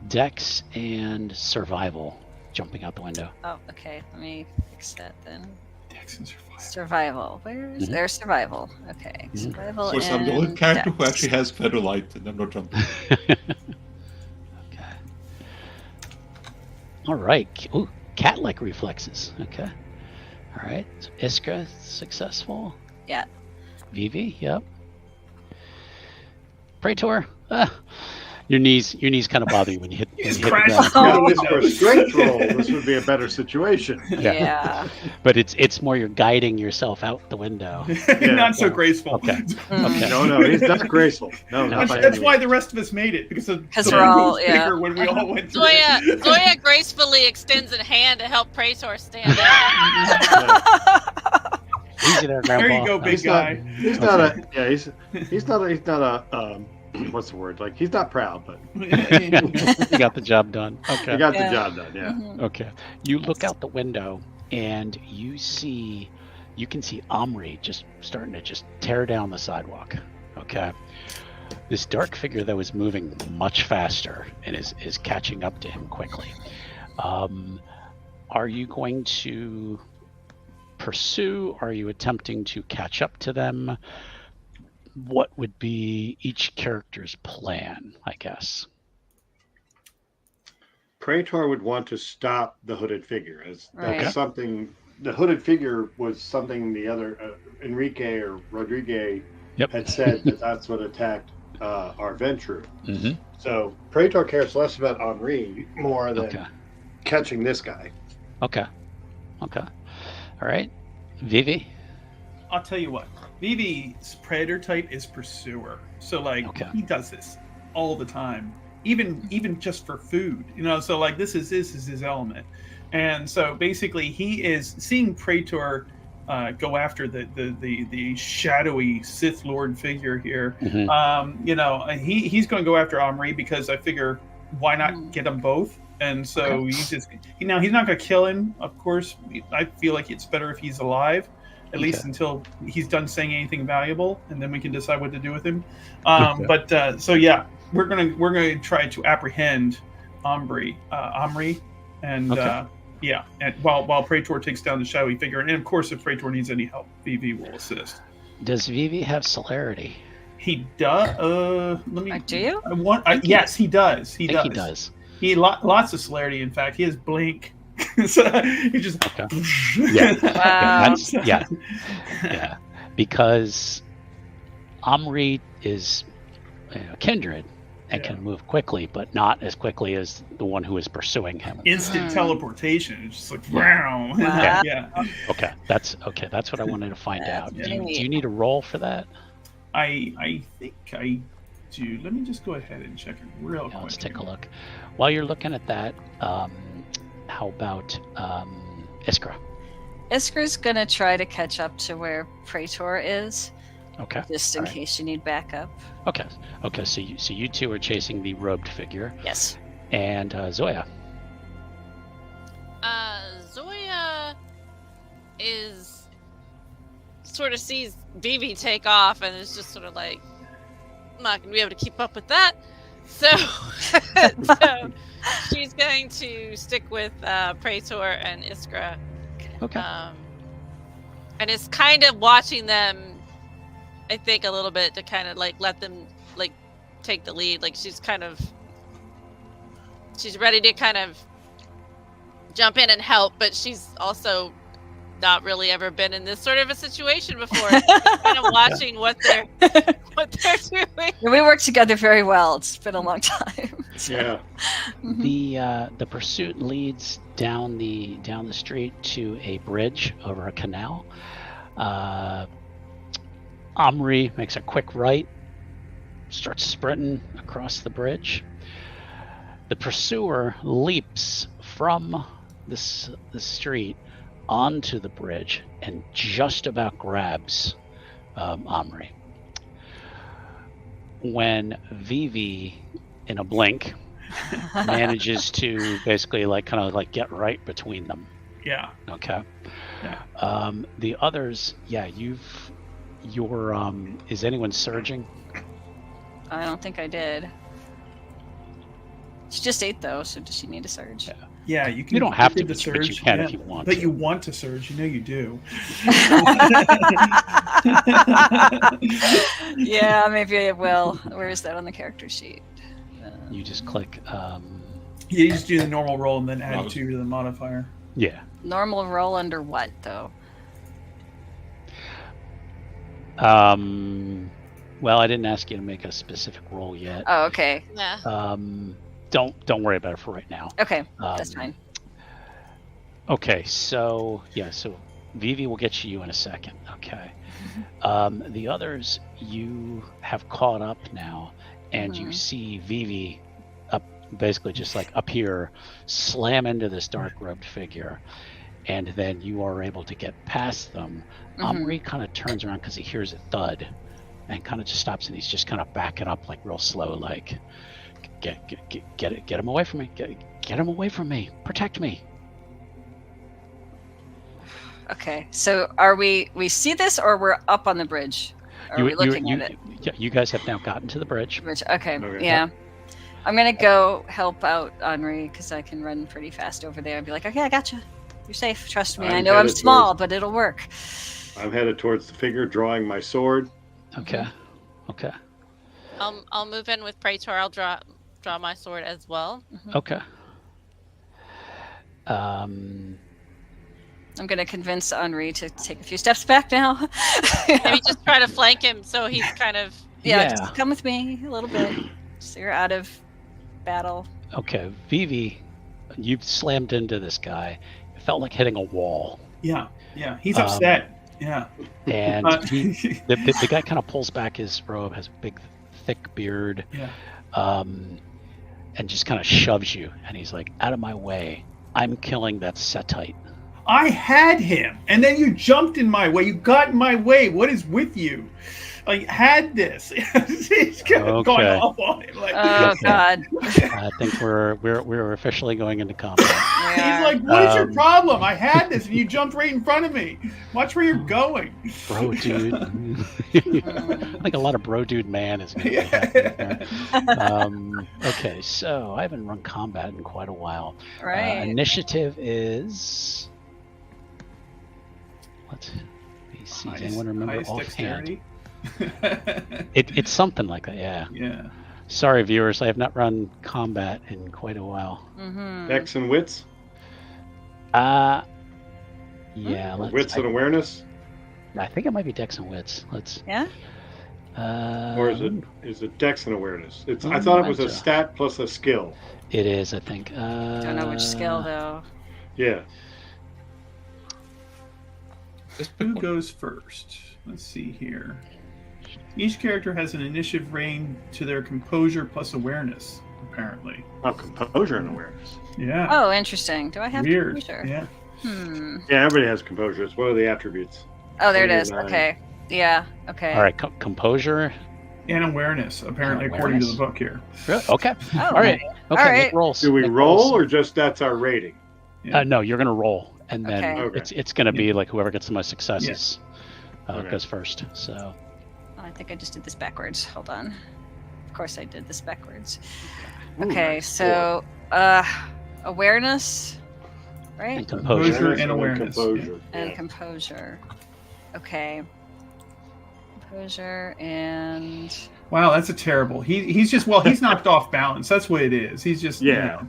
Dex and survival. Jumping out the window. Oh, okay. Let me fix that then. Dex and survival. Survival. Where is their survival? Okay. Survival So I'm the and only character who Dex. actually has featherlight, and I'm not jumping. Okay. All right. Ooh, cat-like reflexes. Okay. All right. So Iskra successful. Yeah. Vivi. Yep. Praetor. Your knees kind of bother you when you hit. He's when you hit the crashed. ground. Yeah, this for a strength roll, this would be a better situation. Yeah. But it's more you're guiding yourself out the window. Not so graceful. Okay. Mm. No, he's not graceful. No, not by That's any why means. the rest of us made it because the we're all- was bigger yeah. when we all went through it. Zoya gracefully extends a hand to help Praetor stand up. Easy there, Grandpa. There you go, big He's not, guy. he's not a yeah. He's not a what's the word? Like he's not proud, but You got the job done. Okay. he got Yeah. the job done. Yeah. Mhm. Okay. You look out the window and you can see Omri just starting to just tear down the sidewalk. Okay. This dark figure that was moving much faster and is catching up to him quickly. Are you going to pursue? Are you attempting to catch up to them? what would be each character's plan, I guess? Praetor would want to stop the hooded figure, as Right. that's something. The hooded figure was something the other Enrique or Rodriguez Yep. had said that's what attacked our Ventru. Mm-hmm. So Praetor cares less about Henri more than Okay. catching this guy. Okay. All right. Vivi? I'll tell you what. Vivi's predator type is pursuer. So like Okay. he does this all the time. Even just for food. So like this is his element. And so basically he is seeing Praetor go after the shadowy Sith Lord figure here. Mm-hmm. He's going to go after Omri because I figure why not get them both? And so he's not going to kill him. Of course, I feel like it's better if he's alive, at least until he's done saying anything valuable, and then we can decide what to do with him. But we're gonna try to apprehend Omri, and and while Praetor takes down the shadowy figure, and of course, if Praetor needs any help, Vivi will assist. Does Vivi have celerity? He does. Do you? Yes, he does. He does. He lots of celerity. In fact, he has blink. So he just Yeah. Because Omri is kindred and can move quickly, but not as quickly as the one who is pursuing him. Instant teleportation. It's just like Wow. yeah. Okay, that's what I wanted to find out. Do neat. you need a roll for that? I think I do. Let me just go ahead and check it real quick. Let's take a look. While you're looking at that, how about Iskra? Iskra's gonna try to catch up to where Praetor is, Okay. just in case you need backup. Okay. So you two are chasing the robed figure, Yes. and Zoya. Zoya is sort of sees Vivi take off and is just sort of like, I'm not gonna be able to keep up with that. So, so she's going to stick with Praetor and Iskra. Okay. And it's kind of watching them, I think, a little bit to kind of like let them like take the lead. Like she's ready to kind of jump in and help, but she's also not really ever been in this sort of a situation before. Kind of watching what they're doing. We work together very well. It's been a long time. Yeah. The pursuit leads down the street to a bridge over a canal. Omri makes a quick right, starts sprinting across the bridge. The pursuer leaps from the street onto the bridge and just about grabs Omri. When Vivi, in a blink, manages to basically kind of get right between them. Yeah. Okay. Yeah. The others, is anyone surging? I don't think I did. She just ate though, so does she need a surge? Yeah, you can. You don't have to, the but you surge, can if you want. But you want to surge, you do. Yeah, maybe I will. Where is that on the character sheet? You just click. You just do the normal roll and then add 2 to the modifier. Yeah. Normal roll under what though? Well, I didn't ask you to make a specific roll yet. Oh, okay. Yeah. Don't worry about it for right now. Okay, that's fine. Okay, so Vivi will get you in a second. Okay. The others you have caught up now, and you see Vivi up, basically just up here, slam into this dark robed figure, and then you are able to get past them. Omri kind of turns around because he hears a thud, and kind of just stops, and he's just kind of backing up real slow, get him away from me, get him away from me, protect me. Okay, so are we see this or we're up on the bridge? Are we looking at it? Yeah, you guys have now gotten to the bridge. Okay, yeah. I'm gonna go help out Henri because I can run pretty fast over there and be like, okay, I gotcha. You're safe. Trust me. I know I'm small, but it'll work. I'm headed towards the figure, drawing my sword. Okay. Okay. I'll move in with Praetor. I'll draw my sword as well. Okay. I'm going to convince Henri to take a few steps back now. Maybe just try to flank him so he's kind of... Yeah, just come with me a little bit so you're out of battle. Okay, Vivi, you've slammed into this guy. It felt like hitting a wall. Yeah, he's upset. Yeah. And the guy kind of pulls back his robe, has a big, thick beard, and just kind of shoves you. And he's like, out of my way. I'm killing that Setite. I had him, and then you jumped in my way. You got in my way. What is with you? I had this. He's going off on him. Like, oh God! I think we're officially going into combat. He's like, "What is your problem? I had this, and you jumped right in front of me. Watch where you're going, bro, dude." I think a lot of bro, dude, man is going to be happening there. Okay, so I haven't run combat in quite a while. Right. Initiative is. Let's see. Does anyone remember offhand? It's something like that, yeah. Yeah. Sorry, viewers, I have not run combat in quite a while. Dex and wits? Yeah. Wits and awareness? I think it might be Dex and wits. Yeah? Or is it Dex and awareness? I thought it was a stat plus a skill. It is, I think. Don't know which skill, though. Yeah. Who goes first? Let's see here. Each character has an initiative range to their composure plus awareness, apparently. Oh, composure and awareness. Yeah. Oh, interesting. Do I have Weird. composure? Yeah. Yeah, everybody has composure. It's one of the attributes. Oh, there it is. Okay. Yeah. Okay. All right, composure and awareness, apparently, according to the book here. Really? Okay. Oh, all right. Okay. All right. Make rolls. Do we Make roll rolls. or just that's our rating? Yeah. No, you're gonna roll, and then Okay. it's gonna be like whoever gets the most successes goes first. So. I think I just did this backwards. Hold on. Of course I did this backwards. Ooh, Okay, nice. so awareness, right? And composure. and awareness. Composure. And composure. Okay. Composure and Wow, that's a terrible. He's just he's knocked off balance. That's what it is. He's just what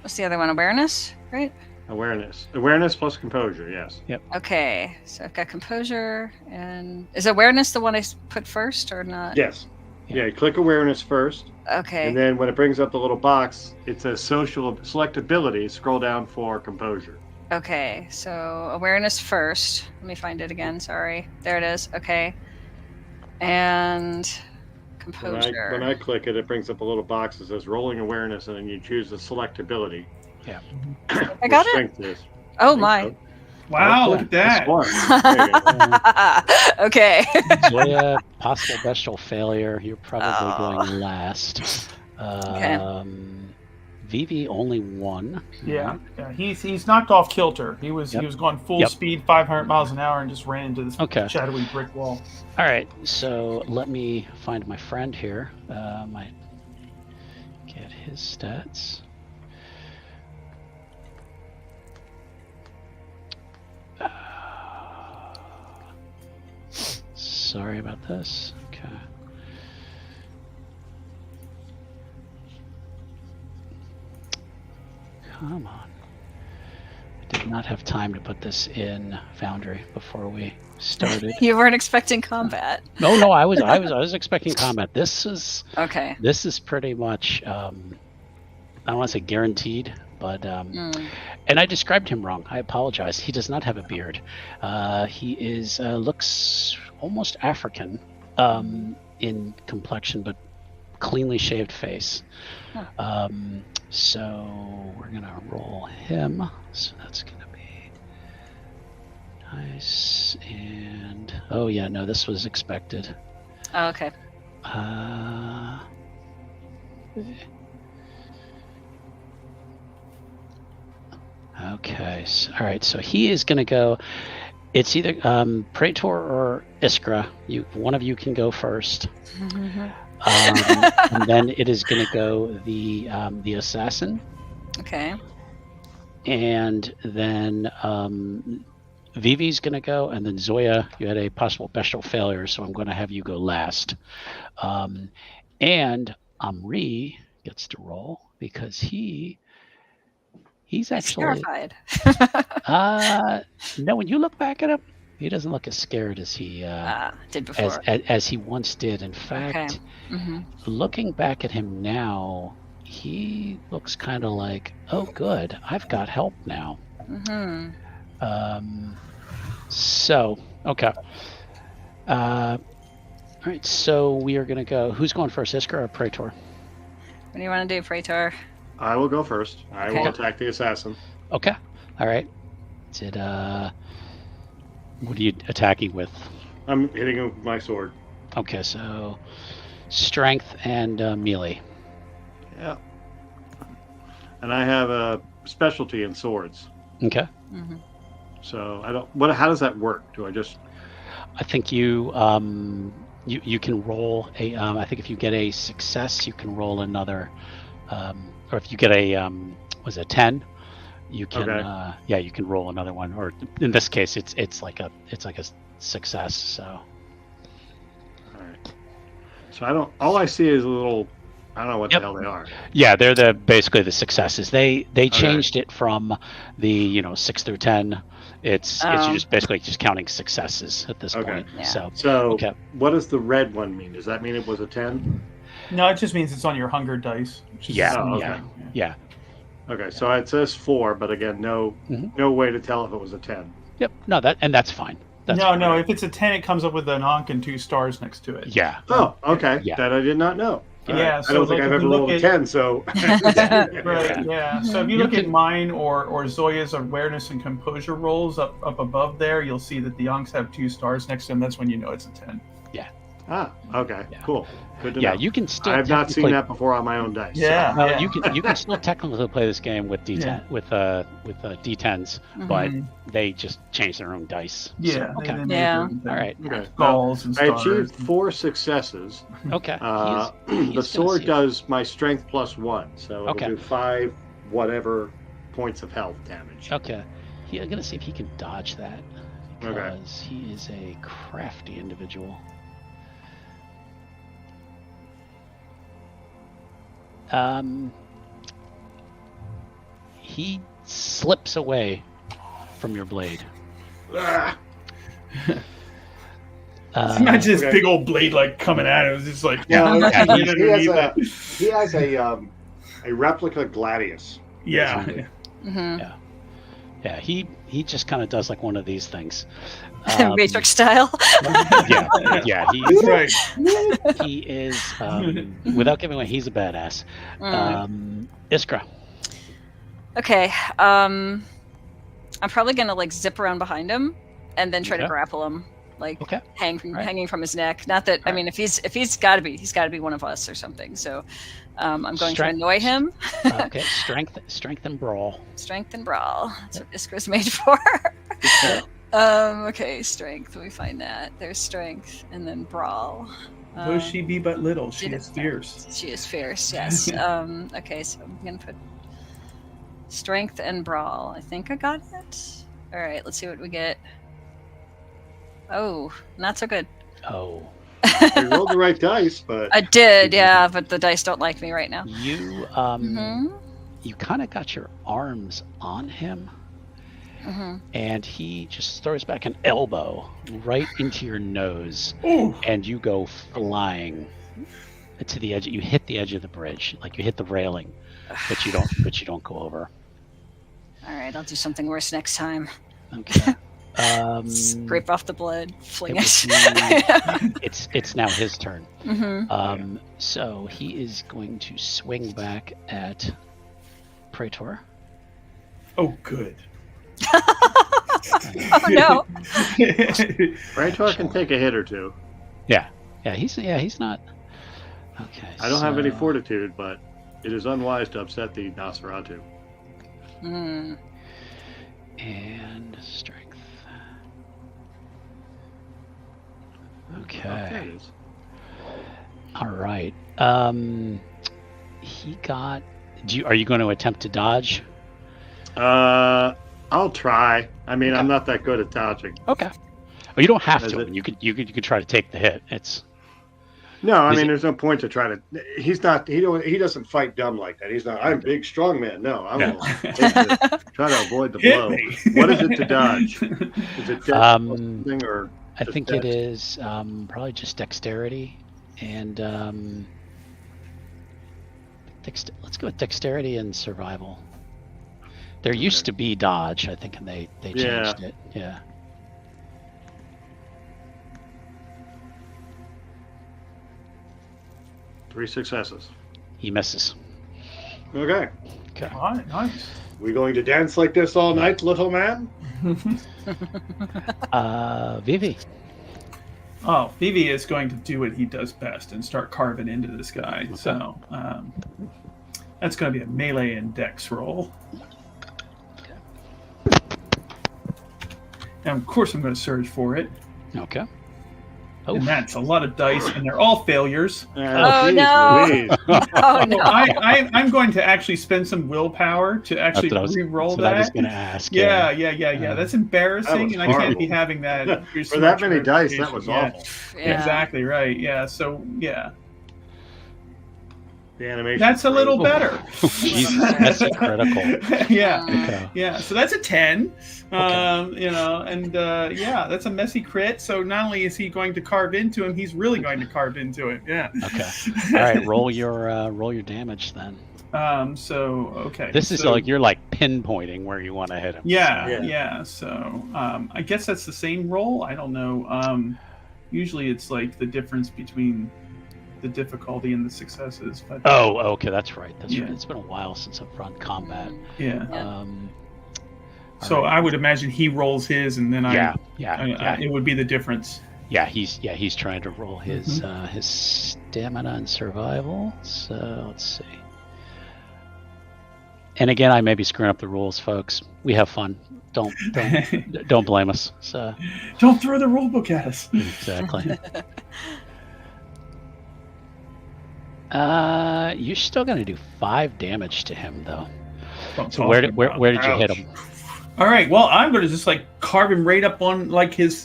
was the other one? Awareness, right? Awareness. Awareness plus composure, yes. Yep. Okay, so I've got composure, and is awareness the one I put first or not? Yes. Yeah, you click awareness first, Okay. and then when it brings up the little box, it says social selectability. Scroll down for composure. Okay, so awareness first. Let me find it again. Sorry. There it is. Okay. And composure. When I click it, it brings up a little box that says rolling awareness, and then you choose the selectability. Yeah. I got it? Strength is. Oh my. Wow, look at that. Okay. Zoya, possible bestial failure. You're probably going last. Vivi only one. Yeah. He's knocked off kilter. He was going full speed, 500 miles an hour, and just ran into this shadowy brick wall. All right, so let me find my friend here. Get his stats. Sorry about this. Okay. Come on. I did not have time to put this in Foundry before we started. You weren't expecting combat. No, I was expecting combat. This is pretty much I don't want to say guaranteed, but and I described him wrong. I apologize. He does not have a beard. He is looks almost African in complexion, but cleanly shaved face. So we're gonna roll him. So that's gonna be nice. And oh yeah, no, this was expected. Oh, okay. Okay. So, all right. So he is gonna go. It's either Praetor or Iskra. One of you can go first. And then it is going to go the assassin. Okay. And then Vivi's going to go, and then Zoya, you had a possible bestial failure, so I'm going to have you go last. And Amri gets to roll because he's actually terrified. No, when you look back at him, he doesn't look as scared as he did before. as he once did. In fact, looking back at him now, he looks kind of like, oh, good, I've got help now. So, okay. All right, so we are going to go. Who's going first, Iskra or Praetor? What do you want to do, Praetor? I will go first. I will attack the assassin. Okay. All right. What are you attacking with? I'm hitting him with my sword. Okay, so strength and melee. Yeah. And I have a specialty in swords. Okay. So I don't. How does that work? Do I just? I think you can roll a. I think if you get a success, you can roll another. Or if you get a 10, you can you can roll another one. Or in this case, it's like a success. So. All right. So I don't. All I see is a little. I don't know what the hell they are. Yeah, they're basically the successes. They changed it from the 6 through 10. It's you're just basically just counting successes at this point. Yeah. So what does the red one mean? Does that mean it was a 10? No, it just means it's on your hunger dice. Yeah. Okay, so it says 4, but again, no way to tell if it was a 10. Yep. No, that's fine. That's no, fine. no. If it's a 10, it comes up with an Ankh and 2 stars next to it. Yeah. Oh, okay. Yeah. That I did not know. Yeah, I don't think I've ever rolled a 10, so. Right, yeah. So if you look at mine or Zoya's awareness and composure rolls up above there, you'll see that the Ankhs have 2 stars next to them. That's when you know it's a 10. Yeah. Ah, okay. Yeah. Cool. Good to know. Yeah, you can still. I have not seen that before on my own dice. Yeah. Well, yeah. you can still technically play this game with D10 with D10s, but they just change their own dice. Yeah. So, okay. Yeah. All right. Okay. Skulls and I stars. achieved 4 successes. Okay. The sword does my strength plus 1, so it'll do 5 whatever points of health damage. Okay. I'm gonna see if he can dodge that because he is a crafty individual. He slips away from your blade. Imagine this big old blade coming at him. It's just like he has a replica gladius. Yeah. Yeah. He just kind of does like one of these things. Matrix style. Yeah. Right. He is without giving away. He's a badass. Iskra. Okay. I'm probably gonna zip around behind him and then try to grapple him, hanging from his neck. Not that I mean, if he's got to be one of us or something. So I'm going to annoy him. Okay, strength and brawl. Strength and brawl. That's what Iskra's made for. Okay, strength. We find that there's strength and then brawl. Though she be but little, she is fierce. She is fierce. Yes. Okay, so I'm gonna put strength and brawl. I think I got it. All right, let's see what we get. Oh, not so good. Oh. You rolled the right dice, but I did, yeah, but the dice don't like me right now. You you kind of got your arms on him, and he just throws back an elbow right into your nose, and you go flying to the edge. You hit the edge of the bridge, like you hit the railing, but you don't go over. All right, I'll do something worse next time. Okay. Scrape off the blood, fling it. It's now his turn. So he is going to swing back at Praetor. Oh, good. Oh no! Praetor can take a hit or two. Yeah, he's not. Okay. I don't have any fortitude, but it is unwise to upset the Nosferatu. And strength. Okay. All right. He got. Are you going to attempt to dodge? I'll try. I mean, I'm not that good at dodging. Okay. Well, you don't have to. You could try to take the hit. It's. No, I mean, there's no point to try to. He's not. He doesn't fight dumb like that. He's not. I'm a big, strong man. No, I will try to avoid the blow. What is it to dodge? Is it thing or? I think it is probably just dexterity and let's go with dexterity and survival. There used to be dodge, I think, and they changed it. Yeah. Three successes. He misses. Okay. All right, nice. We going to dance like this all night, little man? Vivi. Oh, Vivi is going to do what he does best and start carving into this guy. Okay. So that's going to be a melee and dex roll. And of course, I'm going to surge for it. Okay. And that's a lot of dice, and they're all failures. Oh, no. Oh, no. I'm going to actually spend some willpower to actually re-roll that. I was going to ask. Yeah. That's embarrassing, and I can't be having that. For that many dice, that was awful. Yeah. Exactly right. Yeah, so, yeah. The animation. That's a little better. Jesus, that's critical. Yeah. Okay. Yeah. So that's a 10. Okay. That's a messy crit. So not only is he going to carve into him, he's really going to carve into it. Yeah. Okay. All right. Roll your damage then. Okay. This is like you're like pinpointing where you want to hit him. Yeah. So I guess that's the same roll. I don't know. Usually it's like the difference between the difficulty and the successes. But, okay, that's right. Right. It's been a while since I've run combat. Yeah. So right. I would imagine he rolls his, and then it would be the difference. Yeah, he's trying to roll his his stamina and survival. So let's see. And again, I may be screwing up the rules, folks. We have fun. Don't blame us. So don't throw the rule book at us. Exactly. You're still going to do 5 damage to him, though. So where did you hit him? All right. Well, I'm going to just like carve him right up on like his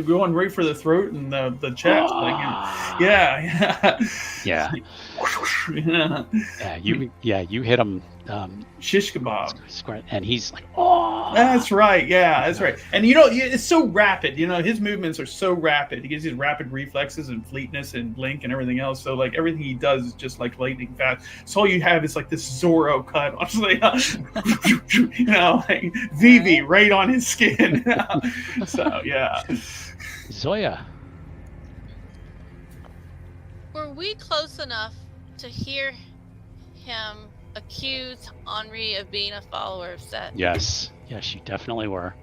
going right for the throat and the chest. Yeah. You hit him. Shish kebab. And he's like, oh. That's right. Yeah, that's right. And it's so rapid. His movements are so rapid. He gives these rapid reflexes and fleetness and blink and everything else. So like everything he does is just like lightning fast. So all you have is like this Zorro cut. Like Vivi right on his skin. So yeah. Zoya. Were we close enough to hear him accuse Henri of being a follower of Set? Yes, you definitely were.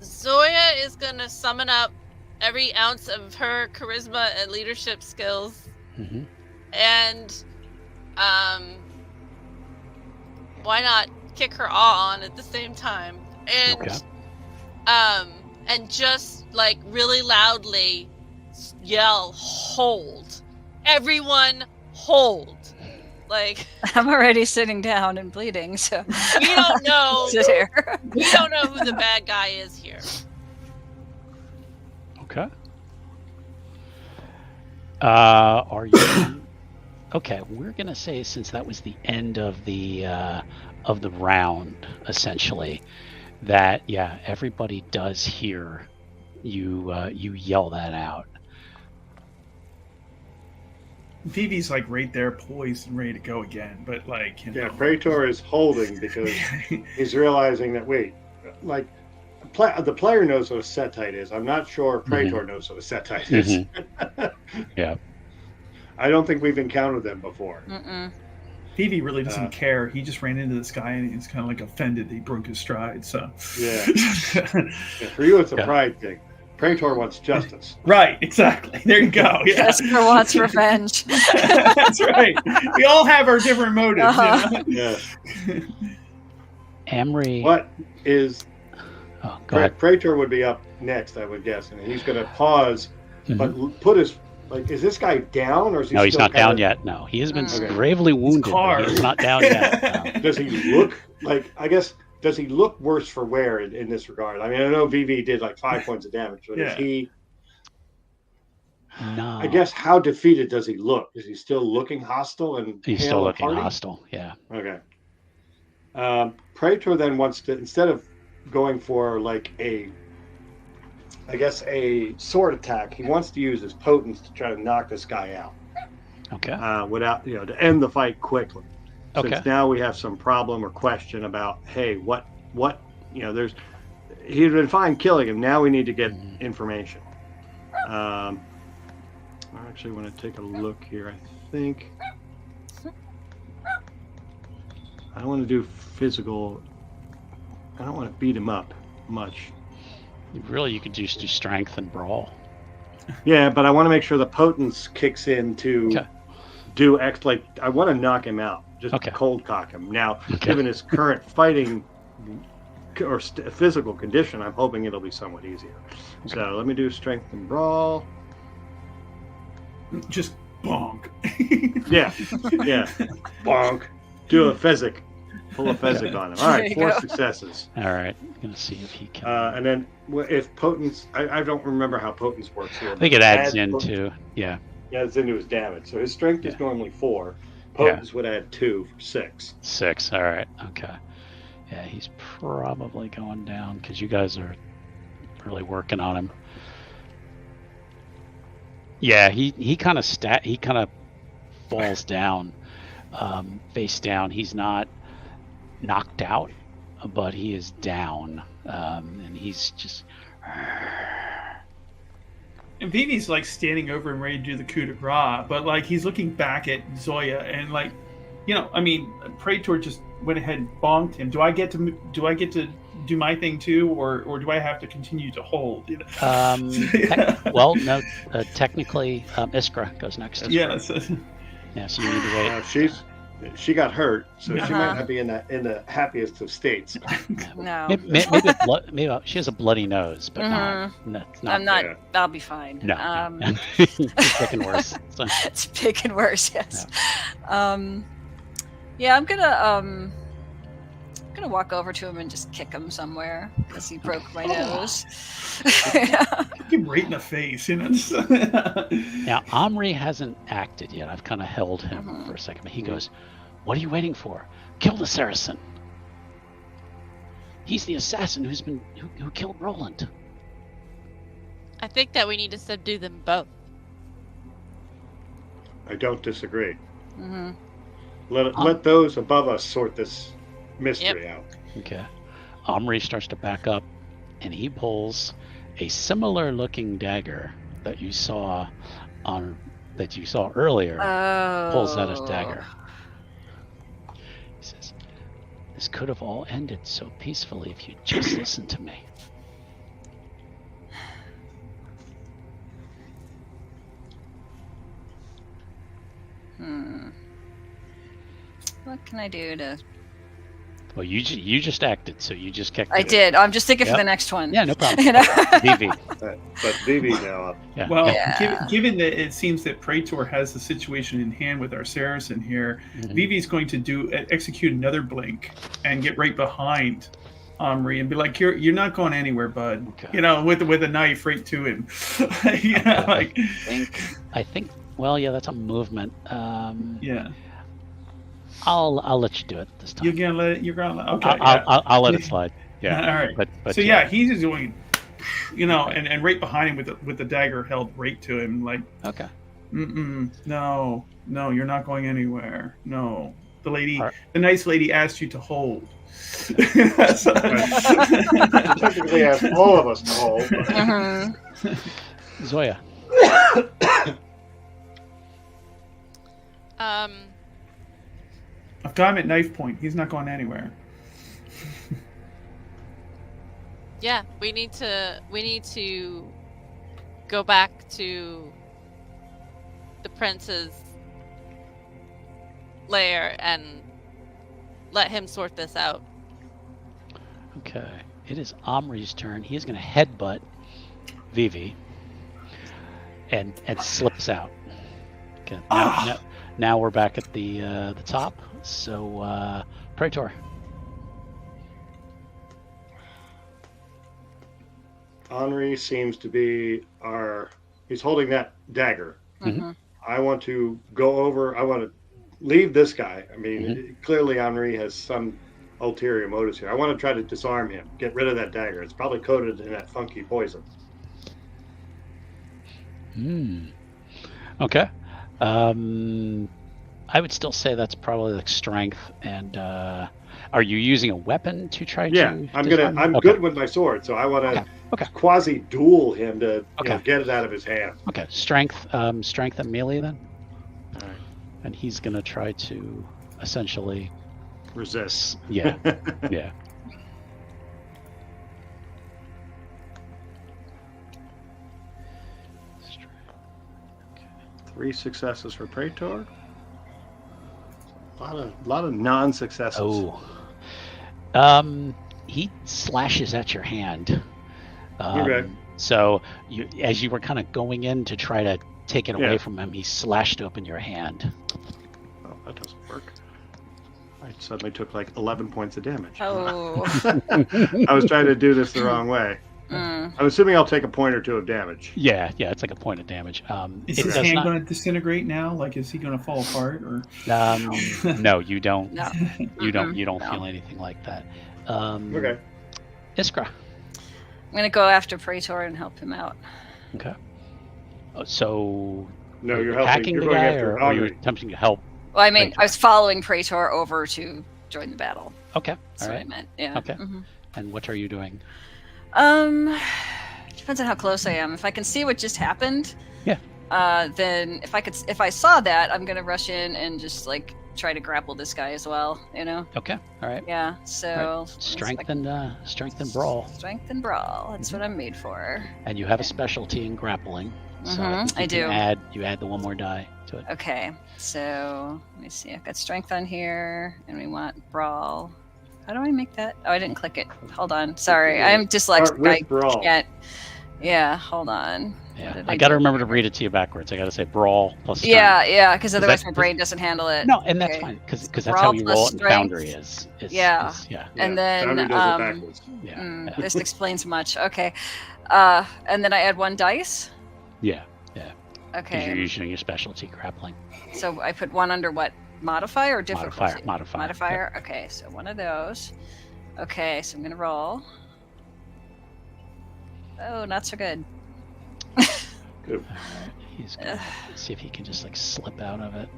Zoya is going to summon up every ounce of her charisma and leadership skills. Mm-hmm. And why not kick her awe on at the same time? And just like really loudly yell, hold. Everyone hold. Like I'm already sitting down and bleeding, so we don't know. Sit here. We don't know who the bad guy is here. Okay. Are you okay? We're gonna say, since that was the end of the round, essentially, that everybody does hear you yell that out. Vivi's like right there, poised and ready to go again, but like Praetor is holding because he's realizing that the player knows what a Setite is. I'm not sure Praetor knows what a Setite is. Yeah, I don't think we've encountered them before. Vivi really doesn't care. He just ran into this guy and he's kind of like offended that he broke his stride. So for you, it's a pride thing. Praetor wants justice. Right, exactly. There you go. Yeah. Vesper wants revenge. That's right. We all have our different motives. Yeah. Amory. What is... go ahead. Praetor would be up next, I would guess. And he's going to pause, but put his Like, is this guy down, or is he? No, he's still not down yet. No, he has been Okay. gravely wounded. But he's not down yet. No. Does he look like? I guess. Does he look worse for wear in this regard? I mean, I know VV did like 5 points of damage, but is he? No. I guess how defeated does he look? Is he still looking hostile and? He's still looking hostile. Yeah. Okay. Praetor then wants to, instead of going for like a sword attack, he wants to use his potence to try to knock this guy out. Okay. Without, to end the fight quickly. Okay. Since now we have some problem or question about, hey, what, there's, he'd been fine killing him. Now we need to get information. I actually want to take a look here. I think I don't want to do physical. I don't want to beat him up much. Really, you could just do strength and brawl. Yeah, but I want to make sure the potence kicks in to do like I want to knock him out, just cold cock him. Now, given his current fighting or physical condition, I'm hoping it'll be somewhat easier. Okay. So let me do strength and brawl. Just bonk. yeah, bonk. Do a physic. Pull a physic on him. All right, 4 successes. All right, I'm gonna see if he can. And then if potence, I don't remember how potence works here. I think it adds into Yeah, it's into his damage. So his strength is normally 4. Potence would add 2 for 6. 6. All right. Okay. Yeah, he's probably going down because you guys are really working on him. Yeah, he kind of falls down, face down. He's not knocked out, but he is down, and he's just. And Vivi's like standing over and ready to do the coup de grace, but like he's looking back at Zoya and like, I mean, Praetor just went ahead and bonked him. Do I get to do my thing too, or do I have to continue to hold? Well, no. Technically, Iskra goes next. Yeah. So you need to wait. She got hurt, so she might not be in the happiest of states. No. Maybe she has a bloody nose, but not. I'm not. I'll be fine. No. It's picking worse. So. It's picking worse. Yes. No. Yeah, I'm gonna walk over to him and just kick him somewhere because he broke my nose. Kick him right in the face, Now, Omri hasn't acted yet. I've kind of held him for a second. But he goes, "What are you waiting for? Kill the Saracen. He's the assassin who killed Roland." I think that we need to subdue them both. I don't disagree. Mm-hmm. Let those above us sort this mystery out. Okay. Omri starts to back up, and he pulls a similar looking dagger that you saw earlier. Pulls out his dagger. He says, "This could have all ended so peacefully if you'd just listened to me." What can I do to? Well, you just acted, so you just kicked. I did. I'm just thinking for the next one. Yeah, no problem. Vivi. But Vivi's now up. Yeah. Well, given that it seems that Praetor has the situation in hand with our Saracen here, Vivi's going to execute another blink and get right behind Omri and be like, "You're not going anywhere, bud." Okay. With a knife right to him. I think. Well, yeah, that's a movement. Yeah. I'll let you do it this time. You're gonna let. Okay. I'll let it slide. Yeah. All right. But so he's just doing, and right behind him with the dagger held right to him, like. Okay. No, you're not going anywhere. No, the nice lady asked you to hold. Technically asked all of us to hold. Zoya. I've got him at knife point. He's not going anywhere. Yeah, we need to go back to the prince's lair and let him sort this out. Okay. It is Omri's turn. He is going to headbutt Vivi. and slips out. Okay. Now we're back at the top. So Praetor. Henri seems to be he's holding that dagger. Mm-hmm. I want to go over. I want to leave this guy. I mean, clearly Henri has some ulterior motives here. I want to try to disarm him, get rid of that dagger. It's probably coated in that funky poison. Okay. I would still say that's probably like strength. And are you using a weapon to try to? Yeah, I'm good with my sword, so I want to quasi duel him to get it out of his hand. Okay, strength and melee then. All right. And he's gonna try to essentially resist. Yeah, yeah. Okay. 3 successes for Praetor. A lot of non-successes. Oh. He slashes at your hand. Okay. So as you were kind of going in to try to take it away from him, he slashed open your hand. Oh, that doesn't work. I suddenly took like 11 points of damage. Oh. I was trying to do this the wrong way. I'm assuming I'll take a point or 2 of damage. Yeah, it's like a point of damage. Is his hand going to disintegrate now? Like, is he going to fall apart? Or no, you don't. No. You don't feel anything like that. Okay. Iskra. I'm going to go after Praetor and help him out. Okay. So no, you're attacking helping. the guy, or are you attempting to help? Well, I mean, Praetor? I was following Praetor over to join the battle. Okay. That's what I meant. Yeah. Okay. And what are you doing? Depends on how close I am. If I can see what just happened, then if I saw that, I'm gonna rush in and just like try to grapple this guy as well. You know. Okay. All right. Yeah. So strength and brawl. Strength and brawl. That's what I'm made for. And you have a specialty in grappling. So I do. You add the 1 more die to it. Okay. So let me see. I've got strength on here, and we want brawl. How do I make that? Oh, I didn't click it. Hold on. Sorry. I'm dyslexic. I can't. Yeah, hold on. Yeah, I got to remember to read it to you backwards. I got to say brawl plus strength. Yeah, because otherwise my brain doesn't handle it. No, and that's fine, because that's how you roll it in Foundry is. Yeah. And then Foundry does it backwards. This explains much. Okay. And then I add 1 dice? Yeah. Okay. You're using your specialty grappling. So I put 1 under what? Modifier or difficulty? Modifier. Yep. Okay, so 1 of those. Okay, so I'm going to roll. Oh, not so good. Good. He's going to see if he can just like slip out of it.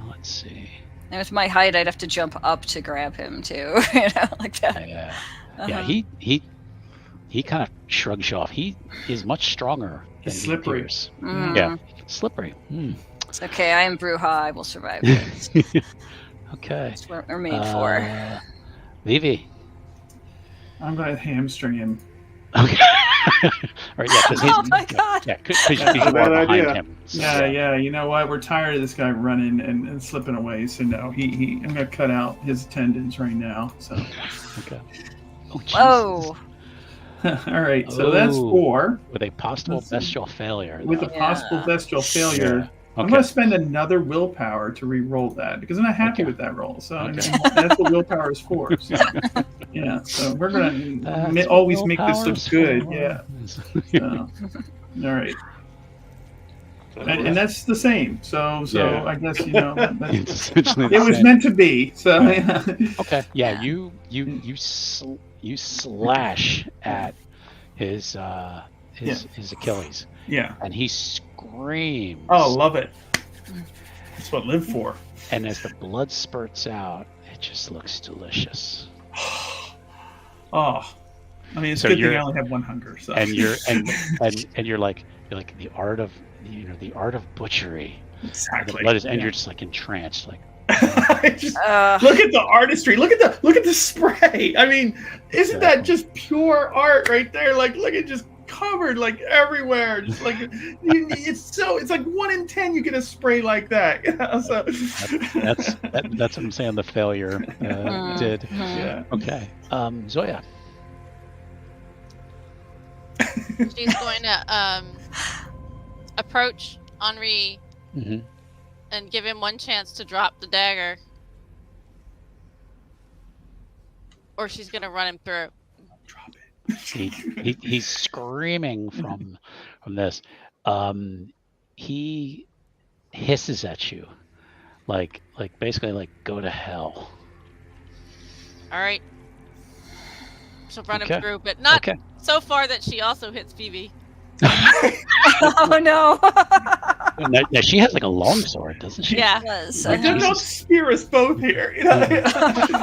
Let's see. And with my height, I'd have to jump up to grab him too, like that. Yeah. Yeah, he kind of shrugs you off. He is much stronger than he appears. Yeah, slippery. It's okay. I am Bruja. I will survive this. Okay. That's what we're made for. Vivi. I'm going to hamstring him. Okay. All right, oh my god. Yeah, because you're behind him. So. Yeah. You know what? We're tired of this guy running and slipping away. So no, I'm going to cut out his tendons right now. So. Okay. Oh. All right, so that's 4. With a possible bestial failure. With a possible bestial failure. Okay. I'm going to spend another willpower to re-roll that because I'm not happy with that roll. So that's what willpower is for. So, yeah, so we're going to always make this look good. Yeah. So, all right. And that's the same. So I guess it was meant to be. So okay. Yeah, you slash at his Achilles. Yeah. And he screams. Oh, love it. That's what I live for. And as the blood spurts out, it just looks delicious. Oh. I mean, it's a good thing I only have 1 hunger. So. And you're like the art of butchery. Exactly. The blood is, and you're just like entranced, like. Look at the artistry. Look at the spray. I mean, isn't that just pure art right there? Like, look at just covered like everywhere. Just like it's like 1 in 10 you get a spray like that. So that's what I'm saying. The failure did. Yeah. Okay. Zoya. She's going to approach Henri and give him one chance to drop the dagger. Or she's going to run him through. Drop it. He's screaming from this. He hisses at you, like basically like go to hell. All right. She'll run him through, but not so far that she also hits Phoebe. Oh no! Now she has like a long sword, doesn't she? Yeah. Don't spear us both here.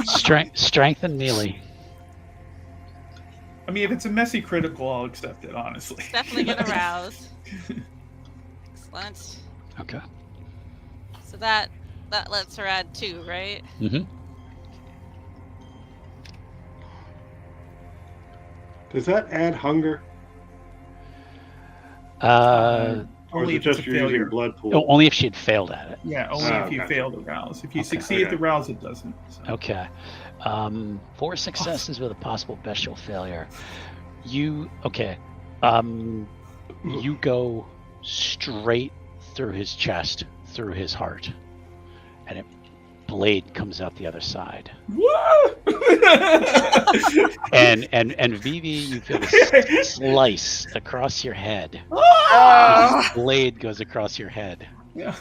Strength and melee. I mean, if it's a messy critical, I'll accept it, honestly. Definitely gonna rouse. Excellent. Okay. So that lets her add 2, right? Mm-hmm. Does that add hunger? Only if it's a failure. Blood pool. Only if she had failed at it. Yeah, only if you fail to rouse. If you succeed at the rouse, it doesn't. So. Okay. 4 successes with a possible bestial failure. You go straight through his chest, through his heart, and a blade comes out the other side. What? and Vivi, you feel a slice across your head. Oh! Blade goes across your head. Yeah.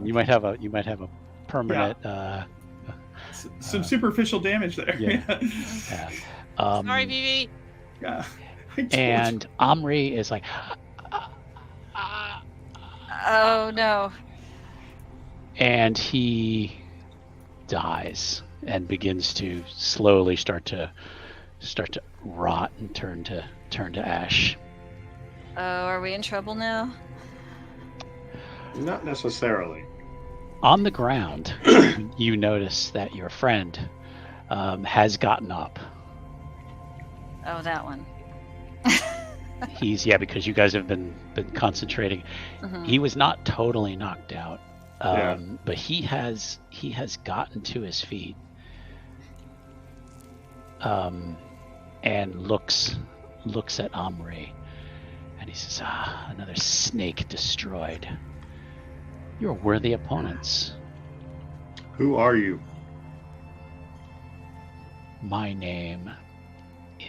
You might have a permanent. Some superficial damage there. Yeah. Sorry, Vivi. Yeah. And Omri is like, oh no. And he dies and begins to slowly start to rot and turn to ash. Oh, are we in trouble now? Not necessarily. On the ground, you notice that your friend has gotten up. Oh, that one. Because you guys have been concentrating. Mm-hmm. He was not totally knocked out, but he has gotten to his feet, and looks at Omri, and he says, another snake destroyed. You're worthy opponents. Who are you? My name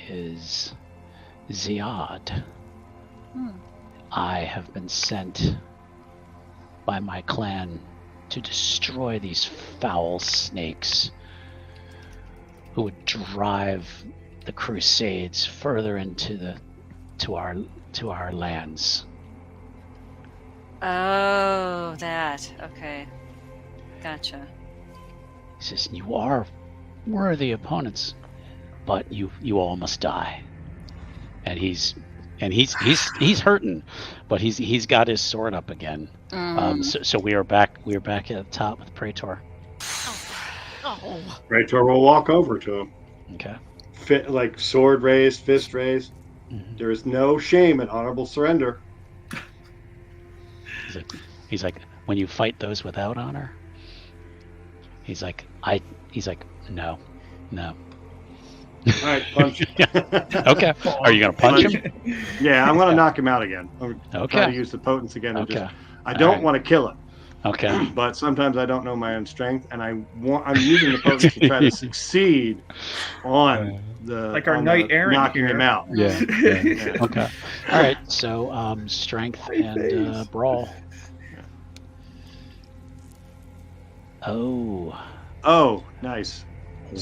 is Ziad. I have been sent by my clan to destroy these foul snakes who would drive the Crusades further into our lands. Oh, that. Okay. Gotcha. He says, you are worthy opponents, but you all must die. And he's hurting, but he's got his sword up again. So we are back at the top with Praetor. Oh. Praetor will walk over to him. Okay. Like sword raised, fist raised. Mm-hmm. There is no shame in honorable surrender. He's like, when you fight those without honor, he's like, no. All right, punch. Okay. Are you gonna punch him? Yeah, I'm gonna knock him out again. I'm Okay. trying to use the potence again. Okay. I don't want to kill him. Okay. But sometimes I don't know my own strength, and I'm using the potence to try to succeed on the our knight Aaron knocking here. him out. Yeah. Okay. All right. So strength and brawl. Oh, nice.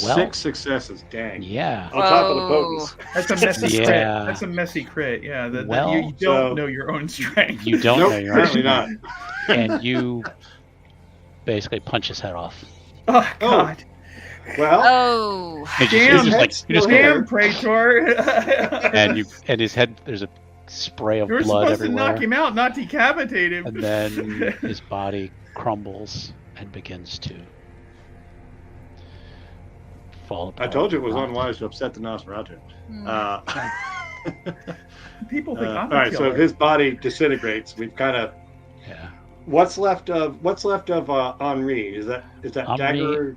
Well, 6 successes. Dang. Yeah. On top of the potence. That's a messy crit. Yeah. That's a messy crit. Yeah. Well, you don't know your own strength. You don't know your own apparently not. And you basically punch his head off. Oh God. Well. Oh. Damn, Praetor. and his head. There's a spray of You're blood supposed everywhere. to knock him out, not decapitate him. And then his body crumbles and begins to fall apart. I told you it was unwise to upset the Nosferatu. People think I'm all right, so if his body disintegrates, we've kind of. Yeah. What's left of Henri? Is that Henri, dagger?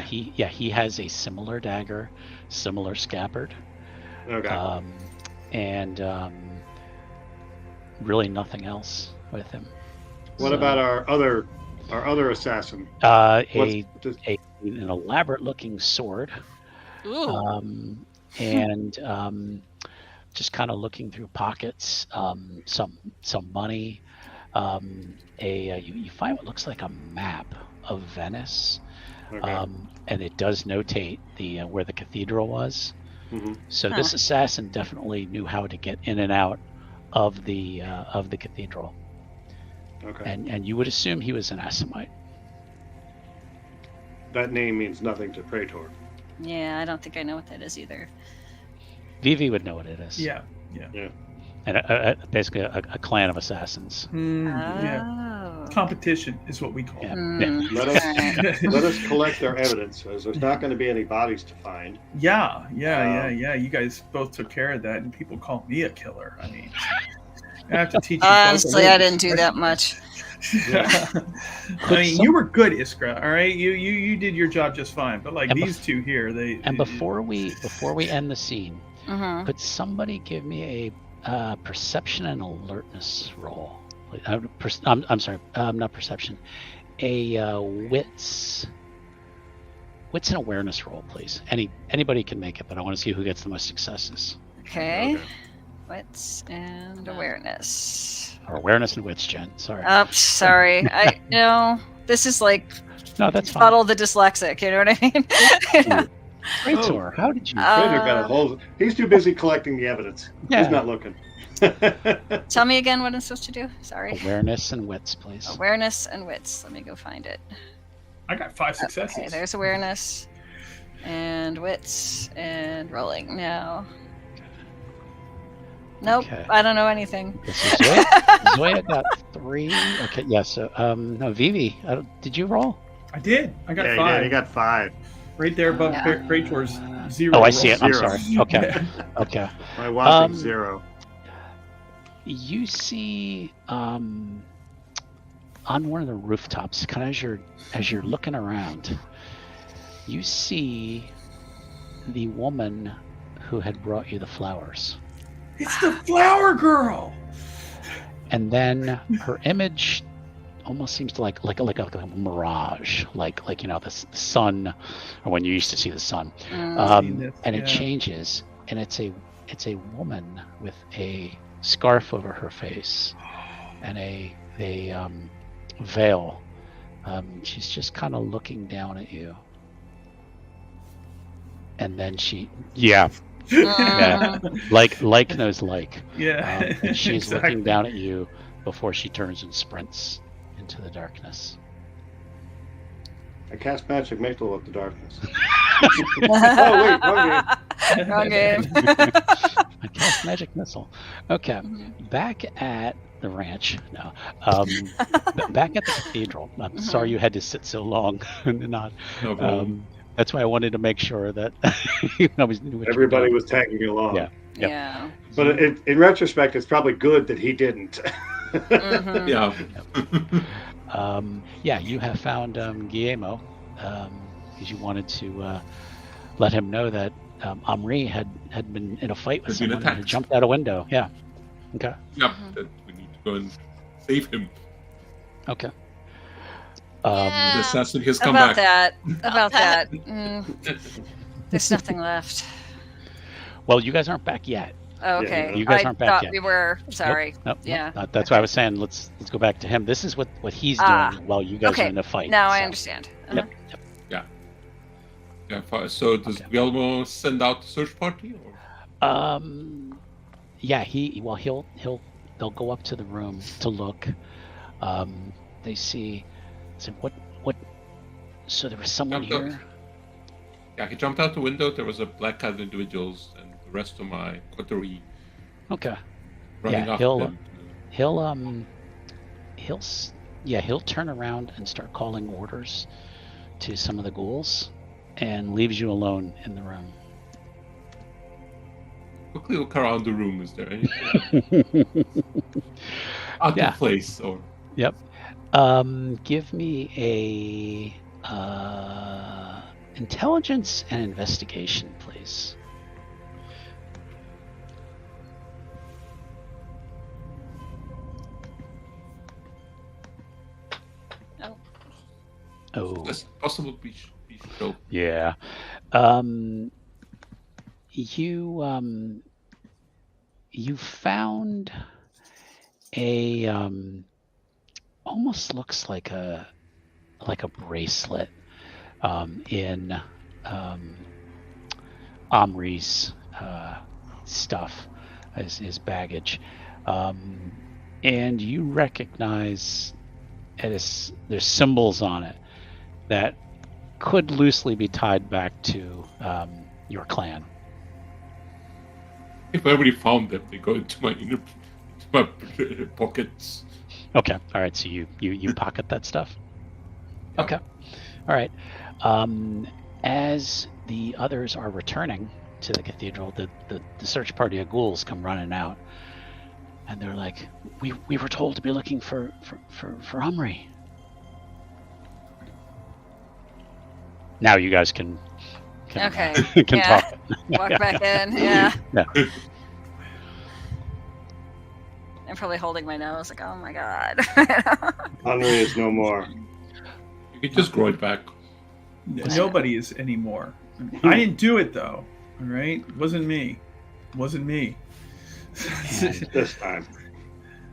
He has a similar dagger, similar scabbard. Okay. and really nothing else with him. What about our other assassin? An elaborate-looking sword. Ooh. And just kind of looking through pockets, some money. You find what looks like a map of Venice, Okay. and it does notate the where the cathedral was. Mm-hmm. So this assassin definitely knew how to get in and out of the cathedral. Okay. And you would assume he was an Assamite. That name means nothing to Praetor. Yeah, I don't think I know what that is either. Vivi would know what it is. Yeah. And basically a clan of assassins. Yeah. Competition is what we call it. Let us collect our evidence, as there's not going to be any bodies to find. Yeah. You guys both took care of that, and people call me a killer. I mean, I have to teach you. Honestly, I didn't do that much. I mean, you were good, Iskra. All right, you did your job just fine. But like these two here, before we end the scene, could somebody give me a perception and alertness roll? I'm sorry, not perception. A wits and awareness roll, please. Anybody can make it, but I want to see who gets the most successes. Okay. Wits and awareness. Or awareness and wits, Jen. Sorry. Sorry. This is like that's fine. Fuddle the dyslexic. You know what I mean? Praetor, how did you? Praetor got a hold. He's too busy collecting the evidence. Yeah. He's not looking. Tell me again what I'm supposed to do. Sorry. Awareness and wits, please. Awareness and wits. Let me go find it. I got 5 successes. Okay, there's awareness and wits and rolling now. Nope, Okay. I don't know anything. This is Zoya got 3. Okay, yeah. So, no, Vivi, did you roll? I did. I got 5. Yeah, you got 5. Right there above Praetor's 0. Oh, I see it. I'm 0. sorry. Okay. Okay. My whopping 0. You see, on one of the rooftops, kind of as you're looking around, you see the woman who had brought you the flowers. It's the flower girl. And then her image almost seems to like a mirage, like the sun, or when you used to see the sun, and it changes, and it's a woman with a scarf over her face and a veil. She's just kind of looking down at you, and then like knows like. Yeah. And she's exactly. looking down at you before she turns and sprints into the darkness. I cast magic missile at the darkness. Oh wait, wrong game. I cast magic missile. Okay, back at the ranch. No, back at the cathedral. I'm sorry you had to sit so long and not. No problem. That's why I wanted to make sure that everybody was tagging along. Yeah. Yep. Yeah. But in retrospect, it's probably good that he didn't. Yeah. You have found Guillermo because you wanted to let him know that Omri had been in a fight with someone and had jumped out a window. Yeah. Okay. Yeah. That we need to go and save him. Okay. The assassin has come About back. that. There's nothing left. Well, you guys aren't back yet. Oh, okay. You guys aren't back thought yet. we were. Sorry. Nope. Yeah. That's why I was saying let's go back to him. This is what he's doing while you guys are in the fight. Now I understand. Yep. Yeah. So does Guillermo send out the search party? Or? Yeah. They'll go up to the room to look. They see. So what? So there was someone here. Yeah, he jumped out the window. There was a black-clad individuals and the rest of my coterie. Okay. Running Yeah, after them. He'll turn around and start calling orders to some of the ghouls, and leaves you alone in the room. Quickly look around the room. Is there anything out of place? Or Yep. Give me a intelligence and investigation, please. Oh, that's possible. We show. Yeah. You found a almost looks like a bracelet in Omri's stuff as his baggage, and you recognize there's symbols on it that could loosely be tied back to your clan. If I already found them, they go into my pockets. Okay. All right. So you pocket that stuff. Yeah. Okay. All right. As the others are returning to the cathedral, the search party of ghouls come running out, and they're like, "We were told to be looking for Omri." Now you guys can Okay. can talk. Walk back in. Yeah. Yeah. I'm probably holding my nose, like, oh my god. Henry is no more. You can just grow it back. Nobody is anymore. I didn't do it though. All right, it wasn't me. This time.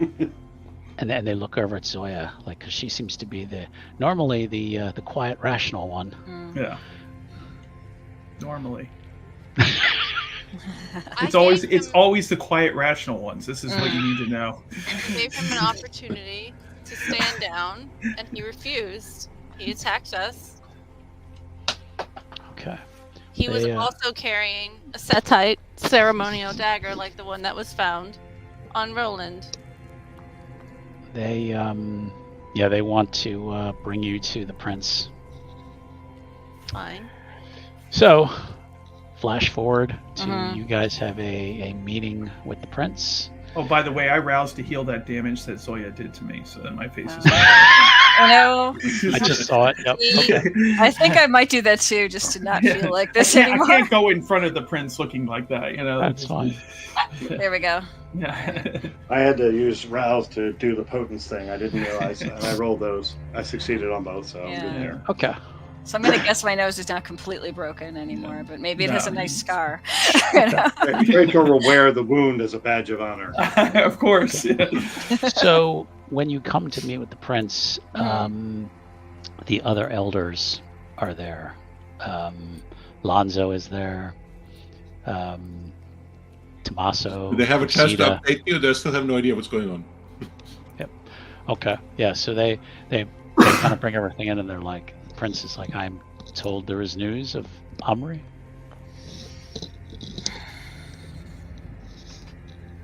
And then they look over at Zoya, like, because she seems to be normally the quiet, rational one. Yeah. Normally. I It's always the quiet, rational ones. This is what you need to know. gave him an opportunity to stand down, and he refused. He attacked us. Okay. He was also carrying a Cainite ceremonial dagger like the one that was found on Roland. They they want to bring you to the prince. Fine. So, flash forward to you guys have a meeting with the prince. Oh, by the way, I roused to heal that damage that Zoya did to me, so that my face is. I know. I just saw it. Yep. Okay. I think I might do that too, just to not feel like this anymore. I can't go in front of the prince looking like that, you know. That's fine. There we go. Yeah. I had to use rouse to do the potence thing. I didn't realize, and I rolled those. I succeeded on both, so I'm good there. Okay. So I'm gonna guess my nose is not completely broken anymore, but maybe it has a nice scar. Rachel will wear the wound as a badge of honor. Of course. Yeah. So when you come to meet with the prince, the other elders are there. Lonzo is there. Tommaso. Do they have a chance to Sita. update you? They still have no idea what's going on. Yep. Okay. Yeah. So they kind of bring everything in, and they're like, the prince is like, I'm told there is news of Omri.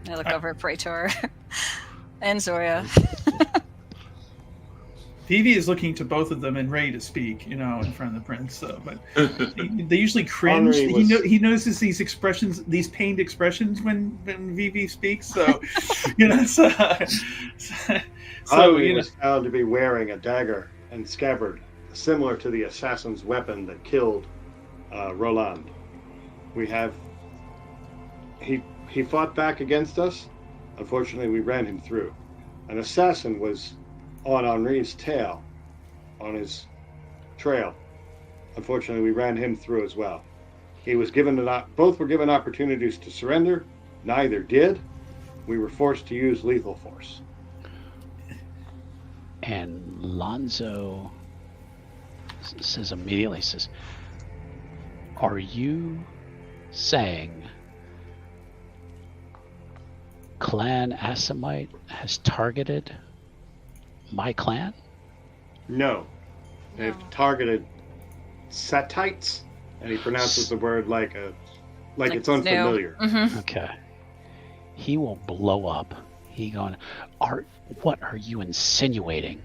I look over at Praetor and Zoya. Vivi is looking to both of them and ready to speak, you know, in front of the prince. So, but they usually cringe. He notices these expressions, these pained expressions when Vivi speaks. So, you know, Henry was found to be wearing a dagger and scabbard, similar to the assassin's weapon that killed Roland. He fought back against us. Unfortunately, we ran him through. An assassin was on Henri's tail, on his trail. Unfortunately, we ran him through as well. He was both were given opportunities to surrender. Neither did. We were forced to use lethal force. And Lonzo says immediately, are you saying Clan Asimite has targeted my clan? No. They've targeted Cainites, and he pronounces the word like it's unfamiliar. Mm-hmm. Okay. He will blow up. What are you insinuating?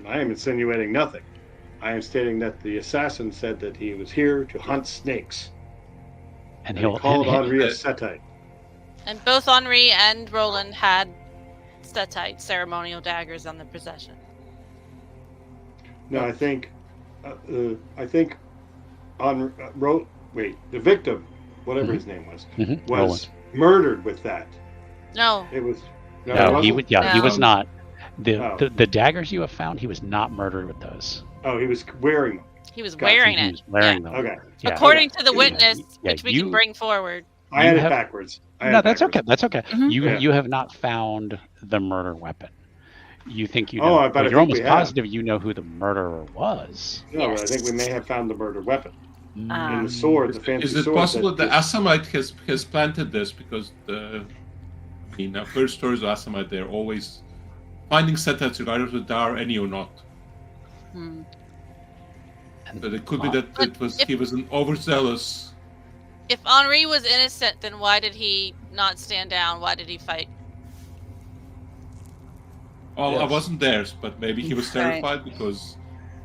I am insinuating nothing. I am stating that the assassin said that he was here to hunt snakes. And he called Henri a Cainite. And both Henri and Roland had Cainite ceremonial daggers on the possession. No, I think the victim, whatever his name was Roland. murdered with that. No. It was. No, he was not. No. The daggers you have found, he was not murdered with those. Oh, he was wearing them. He was Gotcha. wearing He it. was wearing them. Okay. Yeah. According to the witness, Yeah, which we can bring forward. I had it backwards. No, that's okay. That's okay. Mhm. You have not found the murder weapon. You think you Oh, know. but I you're think almost we have. positive you know who the murderer was. No, but I think we may have found the murder weapon. Mm. And the sword, the fancy Is it sword. possible that the Assamite has planted this because first stories of Assamite, they're always finding Setites regardless if they are any or not. Hmm. But it could be that he was an overzealous. If Henri was innocent, then why did he not stand down? Why did he fight? Oh, I Yes. wasn't there, but maybe he was terrified because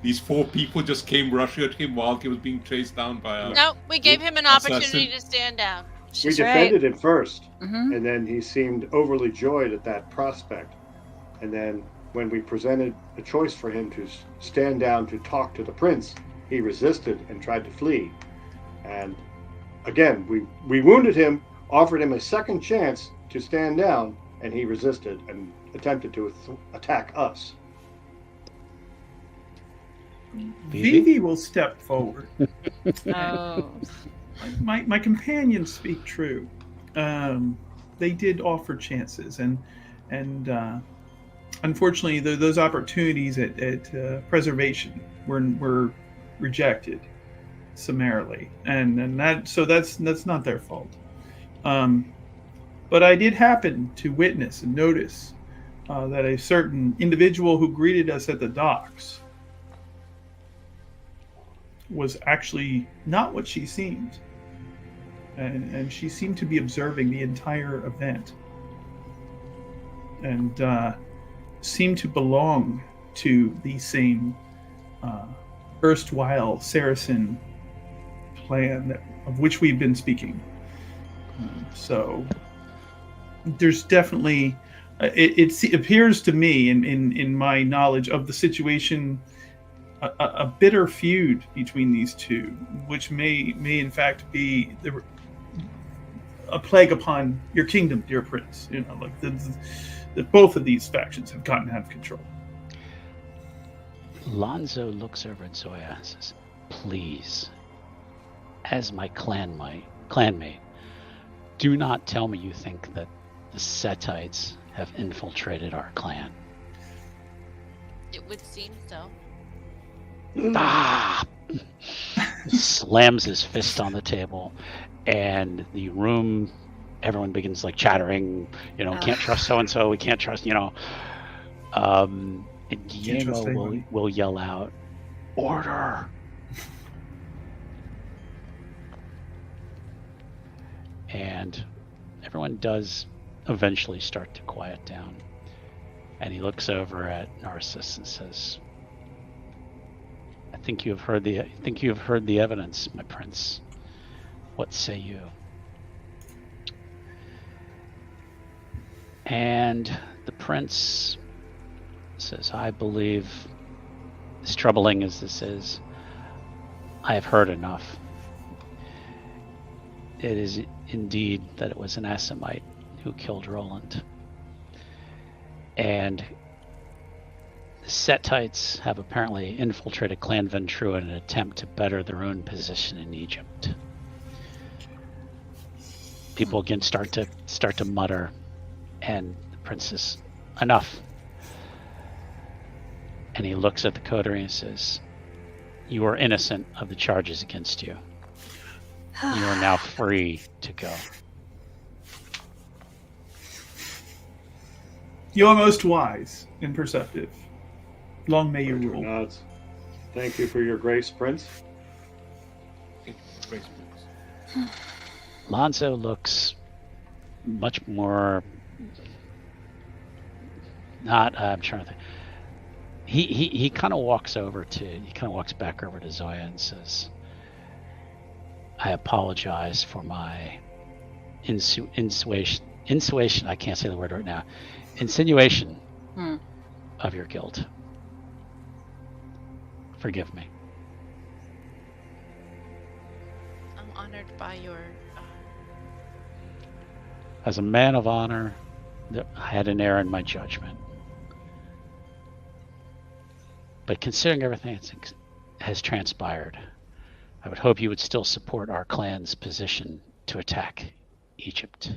these 4 people just came rushing at him while he was being chased down by a... No, we gave him an opportunity to stand down. We defended him first, Mhm. and then he seemed overly joyed at that prospect. And then when we presented a choice for him to stand down to talk to the prince, he resisted and tried to flee. And again, we wounded him, offered him a second chance to stand down, and he resisted and attempted to attack us. Vivi will step forward. Oh. My companions speak true. They did offer chances, and unfortunately, those opportunities at preservation were rejected summarily, and that's not their fault. But I did happen to witness and notice that a certain individual who greeted us at the docks was actually not what she seemed. And she seemed to be observing the entire event. And seemed to belong to the same erstwhile Saracen plan of which we've been speaking. So there's definitely... It appears to me, in my knowledge of the situation, a bitter feud between these two, which may in fact be a plague upon your kingdom, dear prince. You know, like that both of these factions have gotten out of control. Lonzo looks over at Zoya and says, "Please, as my clanmate, do not tell me you think that the Setites have infiltrated our clan." It would seem so. Ah! Slams his fist on the table, and the room, everyone begins like chattering. Can't trust so and so. We can't trust. And Guillermo will yell out, "Order!" And everyone does eventually start to quiet down. And he looks over at Narcissus and says, I think you have heard the evidence, my prince. What say you? And the prince says, I believe, as troubling as this is, I have heard enough. It is indeed that it was an Assamite who killed Roland. And the Setites have apparently infiltrated Clan Ventrua in an attempt to better their own position in Egypt. People again start to mutter, and the prince says, enough. And he looks at the coterie and says, you are innocent of the charges against you. You are now free to go. You are most wise and perceptive. Long may you rule. Nods. Thank you for your grace, Prince. Grace, Prince. Lonzo looks much more I'm trying to think. He kind of walks back over to Zoya and says, I apologize for my insinuation, I can't say the word right now, insinuation of your guilt. Forgive me. I'm honored by your... As a man of honor, I had an error in my judgment. But considering everything that has transpired, I would hope you would still support our clan's position to attack Egypt.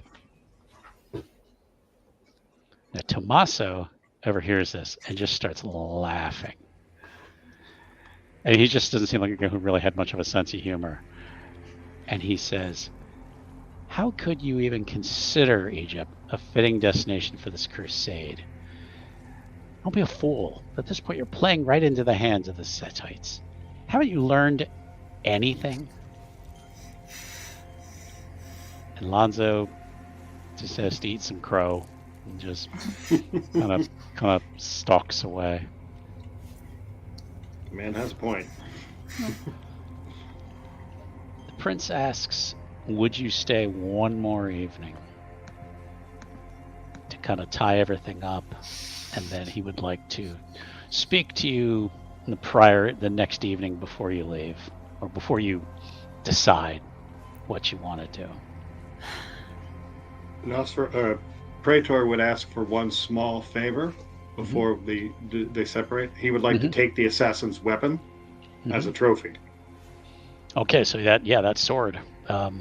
Now, Tommaso overhears this and just starts laughing. And he just doesn't seem like a guy who really had much of a sense of humor. And he says, how could you even consider Egypt a fitting destination for this crusade? Don't be a fool. At this point, you're playing right into the hands of the Cainites. Haven't you learned anything? And Lonzo just has to eat some crow and just kind of stalks away. The man has a point. The prince asks, would you stay one more evening to kind of tie everything up? And then he would like to speak to you the next evening before you leave, or before you decide what you want to do. Praetor would ask for one small favor before they separate. He would like to take the assassin's weapon as a trophy. Okay, so that sword. Yeah,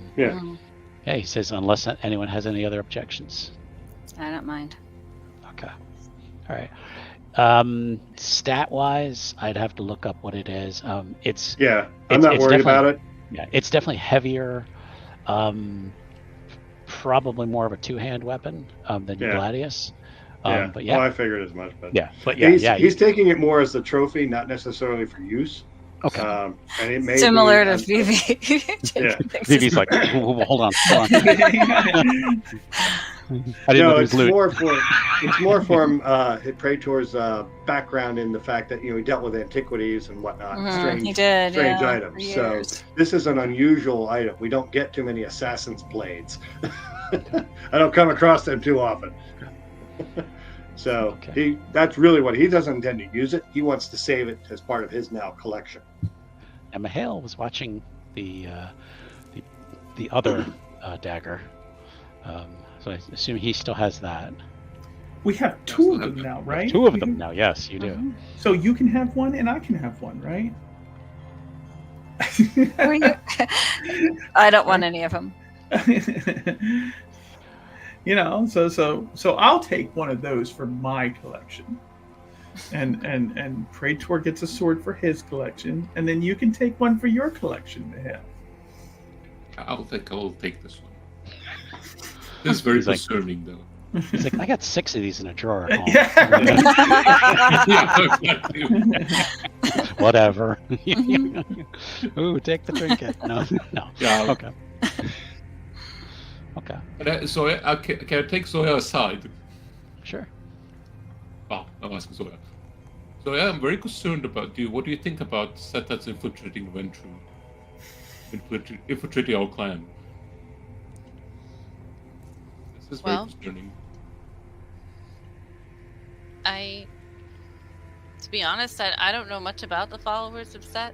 he says unless anyone has any other objections. I don't mind. Okay. All right. Stat-wise, I'd have to look up what it is. I'm not worried about it. Yeah, it's definitely heavier. Probably more of a two-hand weapon than your Gladius. But well, I figured as much. But he's taking it more as a trophy, not necessarily for use. Okay. And it may similar to Vivi. Vivi's like, hold on. I didn't know it's more for Praetor's background in the fact that he dealt with antiquities and whatnot, strange items. So this is an unusual item. We don't get too many assassin's blades. I don't come across them too often. So that's really what he doesn't intend to use it. He wants to save it as part of his now collection. And Mihail was watching the other dagger. So I assume he still has that. We have two of them now, right? Two of them now, yes, you do. So you can have one and I can have one, right? I don't want any of them. So I'll take one of those for my collection. And Praetor gets a sword for his collection, and then you can take one for your collection to have. I will take this one. This is very concerning, though. He's like, I got 6 of these in a drawer at home. Whatever. Ooh, take the trinket. No. Yeah. Okay. Okay. So can I take Zoya aside? Sure. Well, I'm asking Zoya. Zoya, I'm very concerned about you. What do you think about Cainites infiltrating Ventru? Infiltrating our clan? This is very concerning. To be honest, I don't know much about the followers of Set.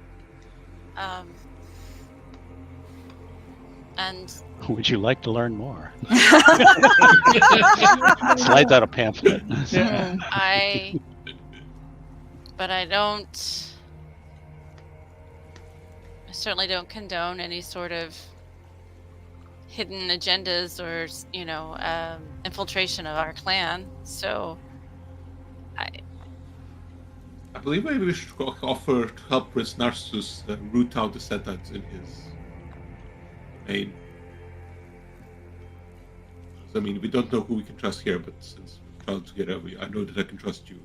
And would you like to learn more? Slides out a pamphlet. I certainly don't condone any sort of hidden agendas or infiltration of our clan. So I believe maybe we should offer to help Prince Narcissus root out the Cainites in his domain. I mean, we don't know who we can trust here, but since we've traveled together, I know that I can trust you.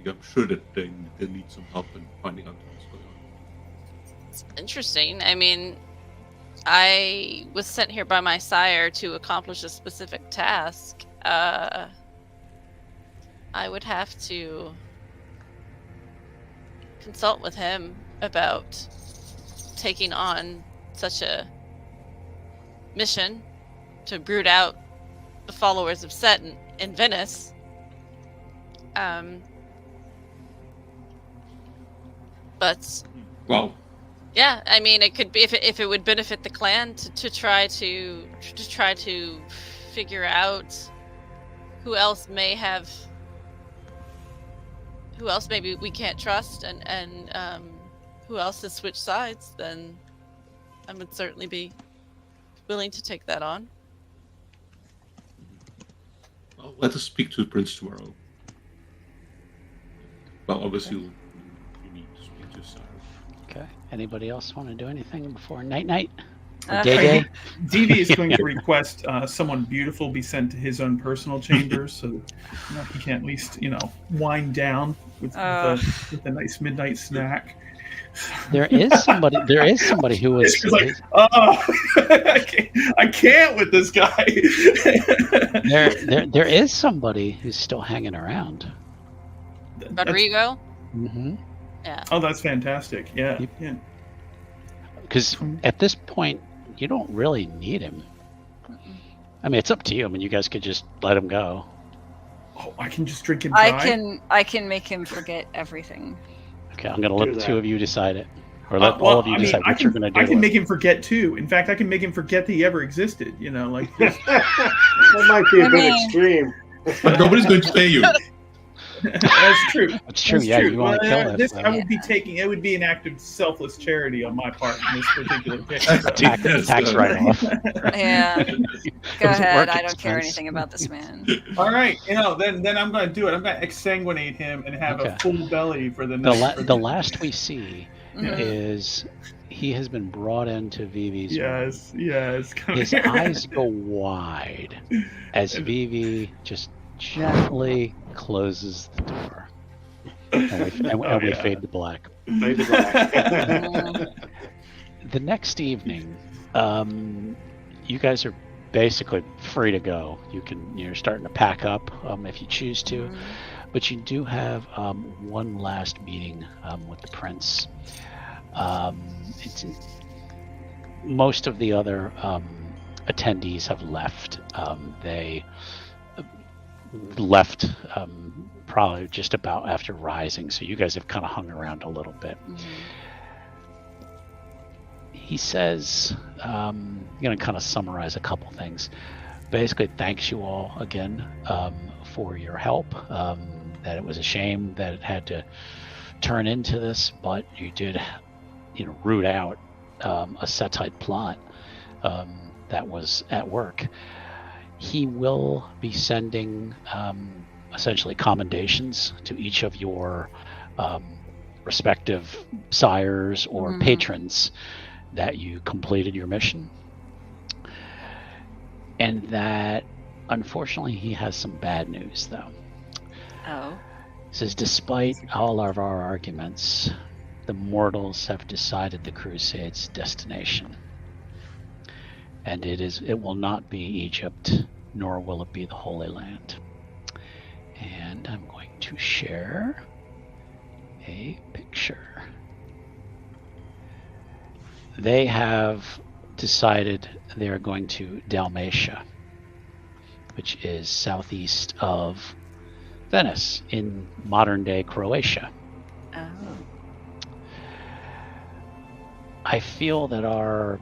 I'm sure that they need some help in finding out what's going on. It's interesting. I mean, I was sent here by my sire to accomplish a specific task. I would have to consult with him about taking on such a mission to root out the followers of Set in Venice. But yeah, I mean, it could be if it would benefit the clan to try to figure out who else may have who else maybe we can't trust, and who else has switched sides, then I would certainly be willing to take that on. Well, let us speak to the prince tomorrow. Well, obviously, you need to speak to Sarah. Okay. Anybody else want to do anything before night? DV is going to request someone beautiful be sent to his own personal chambers so that he can at least, wind down with a nice midnight snack. There is somebody who was like, I can't with this guy. there is somebody who's still hanging around. Rodrigo. Mm-hmm. Yeah. Oh, that's fantastic. Yeah. Because at this point, you don't really need him. I mean, it's up to you. I mean, you guys could just let him go. Oh, I can just drink him dry? I can make him forget everything. Okay, I'm going to let the two of you decide it. Or let all of you decide what you're going to do. I can make him forget, too. In fact, I can make him forget that he ever existed. Like that might be a bit extreme. But nobody's going to pay you. That's true. That's true. Yeah, you want to kill him. I would be taking. It would be an act of selfless charity on my part in this particular case. Tax write-off. Yeah. Go ahead. I don't care anything about this man. All right. Then I'm going to do it. I'm going to exsanguinate him and have a full belly for the night. The last we see is he has been brought into Vivi's room. Yes. His eyes go wide as Vivi just gently closes the door, and we fade to black. The next evening, you guys are basically free to go. You're starting to pack up if you choose to, but you do have one last meeting with the prince. Most of the other attendees have left. They left probably just about after rising, so you guys have kind of hung around a little bit. He says, I'm going to kind of summarize a couple things. Basically, thanks you all again for your help. That it was a shame that it had to turn into this, but you did, root out a Setite plot that was at work. He will be sending essentially commendations to each of your respective sires or patrons that you completed your mission. And that, unfortunately, he has some bad news, though. Oh. He says, despite all of our arguments, the mortals have decided the Crusade's destination. And it will not be Egypt, nor will it be the Holy Land. And I'm going to share a picture. They have decided they are going to Dalmatia, which is southeast of Venice in modern-day Croatia. Oh. I feel that our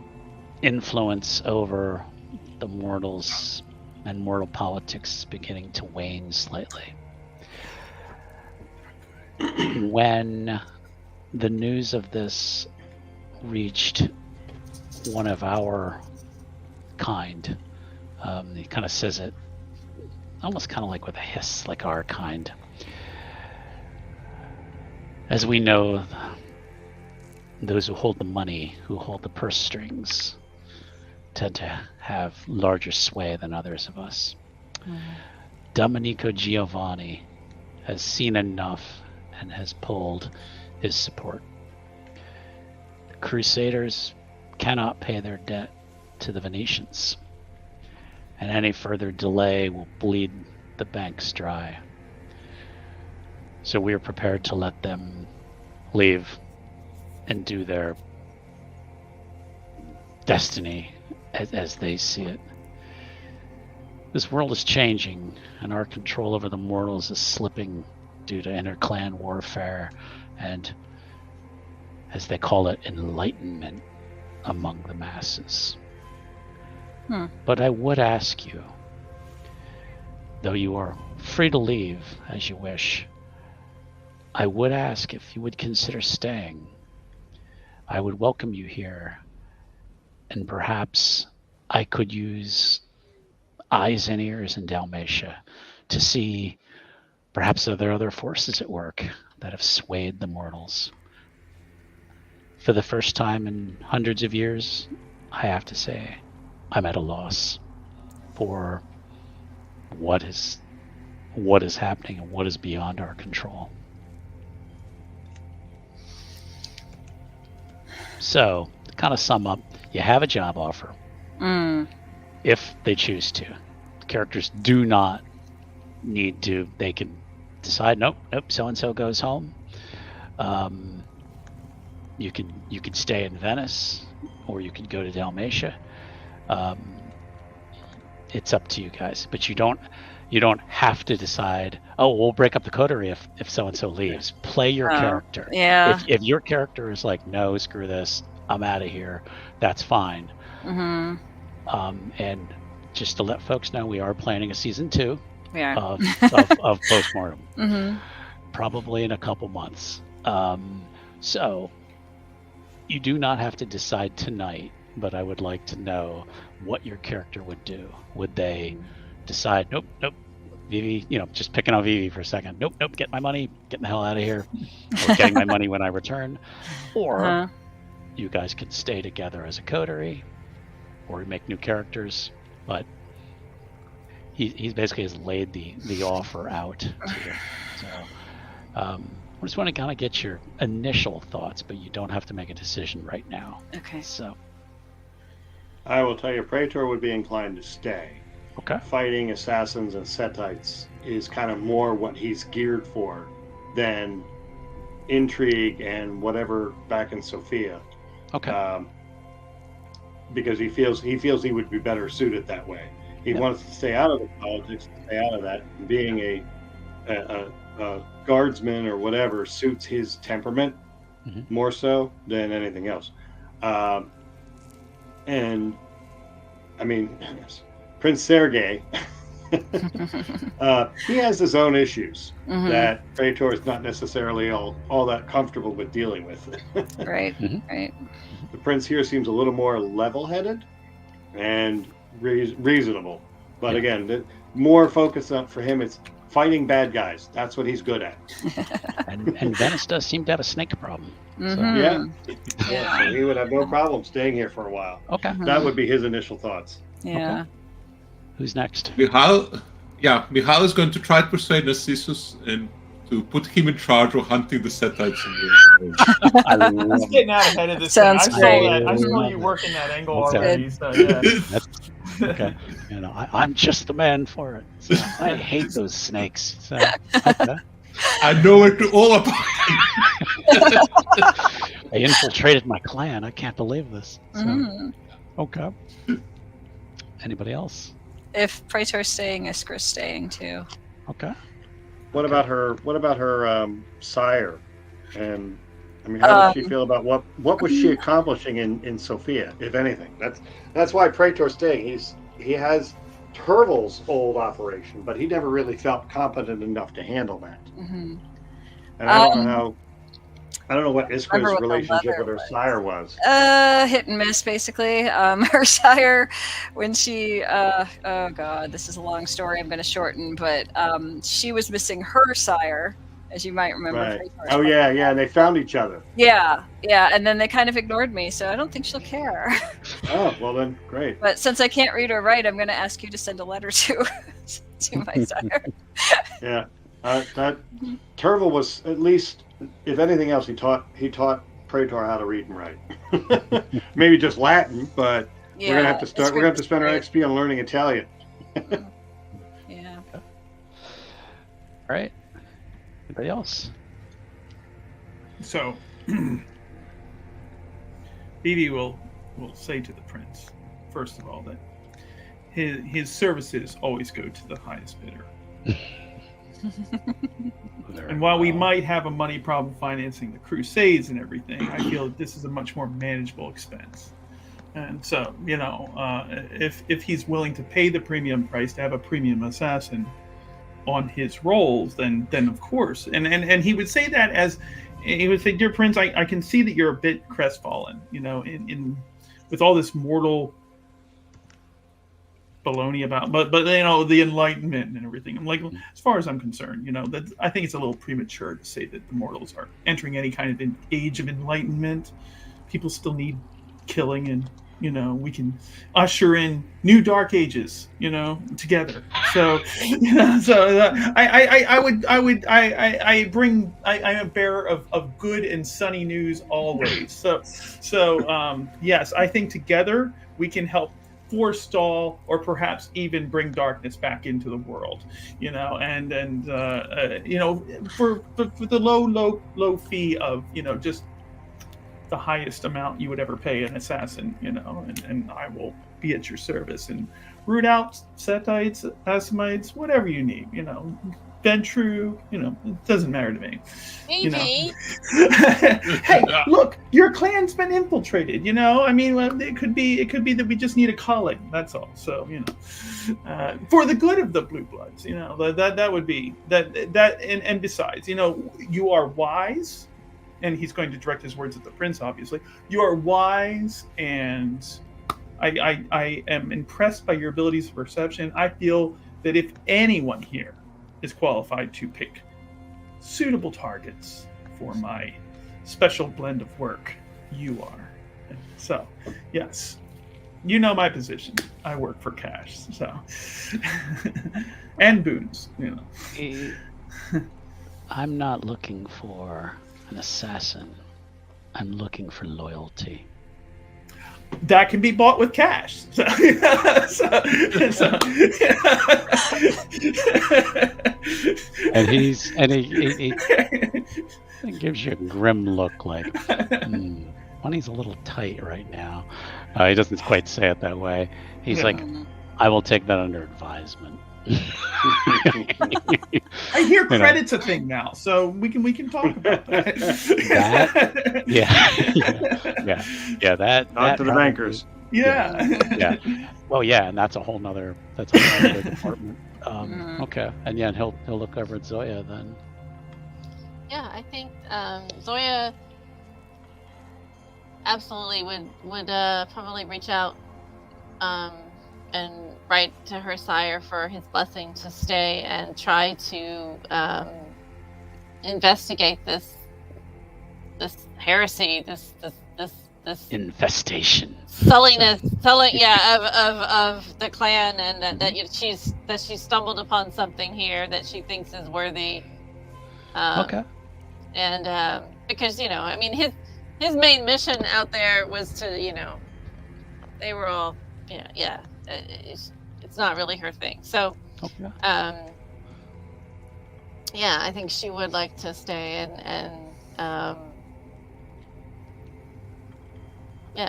influence over the mortals and mortal politics is beginning to wane slightly. When the news of this reached one of our kind, he kind of says it almost kind of like with a hiss, like our kind. As we know, those who hold the money, who hold the purse strings, tend to have larger sway than others of us. Domenico Giovanni has seen enough and has pulled his support. The Crusaders cannot pay their debt to the Venetians, and any further delay will bleed the banks dry. So we are prepared to let them leave and do their destiny as they see it. This world is changing, and our control over the mortals is slipping due to inter-clan warfare and, as they call it, enlightenment among the masses. But I would ask you, though you are free to leave as you wish, I would ask if you would consider staying. I would welcome you here, and perhaps I could use eyes and ears in Dalmatia to see perhaps are there other forces at work that have swayed the mortals. For the first time in hundreds of years, I have to say, I'm at a loss for what is happening and what is beyond our control. So, to kind of sum up, you have a job offer. If they choose to. The characters do not need to. They can decide, nope, so-and-so goes home. You could stay in Venice, or you could go to Dalmatia. It's up to you guys, but you don't have to decide, oh, we'll break up the coterie if so-and-so leaves. Play your character. Yeah. If your character is like, no, screw this, I'm out of here, that's fine. And just to let folks know, we are planning a season 2 of Postmortem. Probably in a couple months. So you do not have to decide tonight, but I would like to know what your character would do. Would they decide, nope, Vivi, just picking on Vivi for a second. Nope, get my money, getting the hell out of here. Or getting my money when I return. Or you guys can stay together as a coterie, or make new characters. But he basically has laid the offer out to you. So I just want to kind of get your initial thoughts, but you don't have to make a decision right now. Okay. So I will tell you, Praetor would be inclined to stay. Okay. Fighting assassins and Cainites is kind of more what he's geared for than intrigue and whatever back in Sophia. Okay. Because he feels he would be better suited that way. He wants to stay out of the politics, stay out of that. Being a guardsman or whatever suits his temperament more so than anything else. And I mean, Prince Sergei, he has his own issues that Praetor is not necessarily all that comfortable with dealing with. Right. Right. The prince here seems a little more level-headed and reasonable. But again, the more focus on for him, it's fighting bad guys. That's what he's good at. and Venice does seem to have a snake problem. So. Yeah. So he would have no problem staying here for a while. Okay. That would be his initial thoughts. Yeah. Okay. Who's next? Michal is going to try to persuade Narcissus and to put him in charge of hunting the Cainites in the I love He's getting out ahead of this. Sounds great. I saw you working that angle already. So yeah. Okay. I'm just the man for it. So I hate those snakes. So, okay. I know it all about They infiltrated my clan. I can't believe this. So, okay. Anybody else? If Praetor's staying, Iskra's staying too. Okay. What about her sire? And I mean, how does she feel about what was she accomplishing in Sophia, if anything? That's why Praetor's staying. He has Turtle's old operation, but he never really felt competent enough to handle that. And I don't know what Iskra's relationship with her sire was. Hit and miss, basically. Her sire, when she, oh god, this is a long story. I'm going to shorten, but she was missing her sire, as you might remember. Right. Oh yeah, and they found each other. Yeah, and then they kind of ignored me, so I don't think she'll care. Oh well, then great. But since I can't read or write, I'm going to ask you to send a letter to my sire. Yeah, that Turtle was at least. If anything else, he taught Praetor how to read and write. Maybe just Latin, but we're gonna have to start. We're gonna have to spend our XP on learning Italian. Yeah. All right. Anybody else? So, Vivi will say to the prince, first of all, that his services always go to the highest bidder. And while we might have a money problem financing the Crusades and everything, I feel that this is a much more manageable expense. And so, if he's willing to pay the premium price to have a premium assassin, on his rolls, then of course, and he would say that as he would say, "Dear Prince, I can see that you're a bit crestfallen, in with all this mortal baloney about, but the Enlightenment and everything." I'm like, as far as I'm concerned, that I think it's a little premature to say that the mortals are entering any kind of age of enlightenment. People still need killing, and we can usher in new dark ages, together. So, I'm a bearer of good and sunny news always. So, yes, I think together we can help forestall or perhaps even bring darkness back into the world, and for the low fee of, just the highest amount you would ever pay an assassin, and I will be at your service and root out Setites, Assamites, whatever you need, Ventru, it doesn't matter to me. Maybe. Hey, look, your clan's been infiltrated, I mean, it could be that we just need a calling, that's all. So, for the good of the Blue Bloods, that would be that, and besides, you are wise. And he's going to direct his words at the prince, obviously. You are wise, and I am impressed by your abilities of perception. I feel that if anyone here is qualified to pick suitable targets for my special blend of work, you are. So, yes, my position. I work for cash, so and boons. I'm not looking for an assassin. I'm looking for loyalty. That can be bought with cash. And he gives you a grim look, like money's a little tight right now. He doesn't quite say it that way. He's like, I will take that under advisement. I hear credit's a thing now, so we can talk about that. That not to the bankers. Yeah. Well, yeah, and that's a whole nother department. Okay, and he'll look over at Zoya then. Yeah, I think Zoya absolutely would probably reach out and write to her sire for his blessing to stay and try to investigate this heresy, this infestation, sulliness of the clan, and that she stumbled upon something here that she thinks is worthy. Okay. And because I mean, his main mission out there was to they were all it's not really her thing. So, I think she would like to stay, and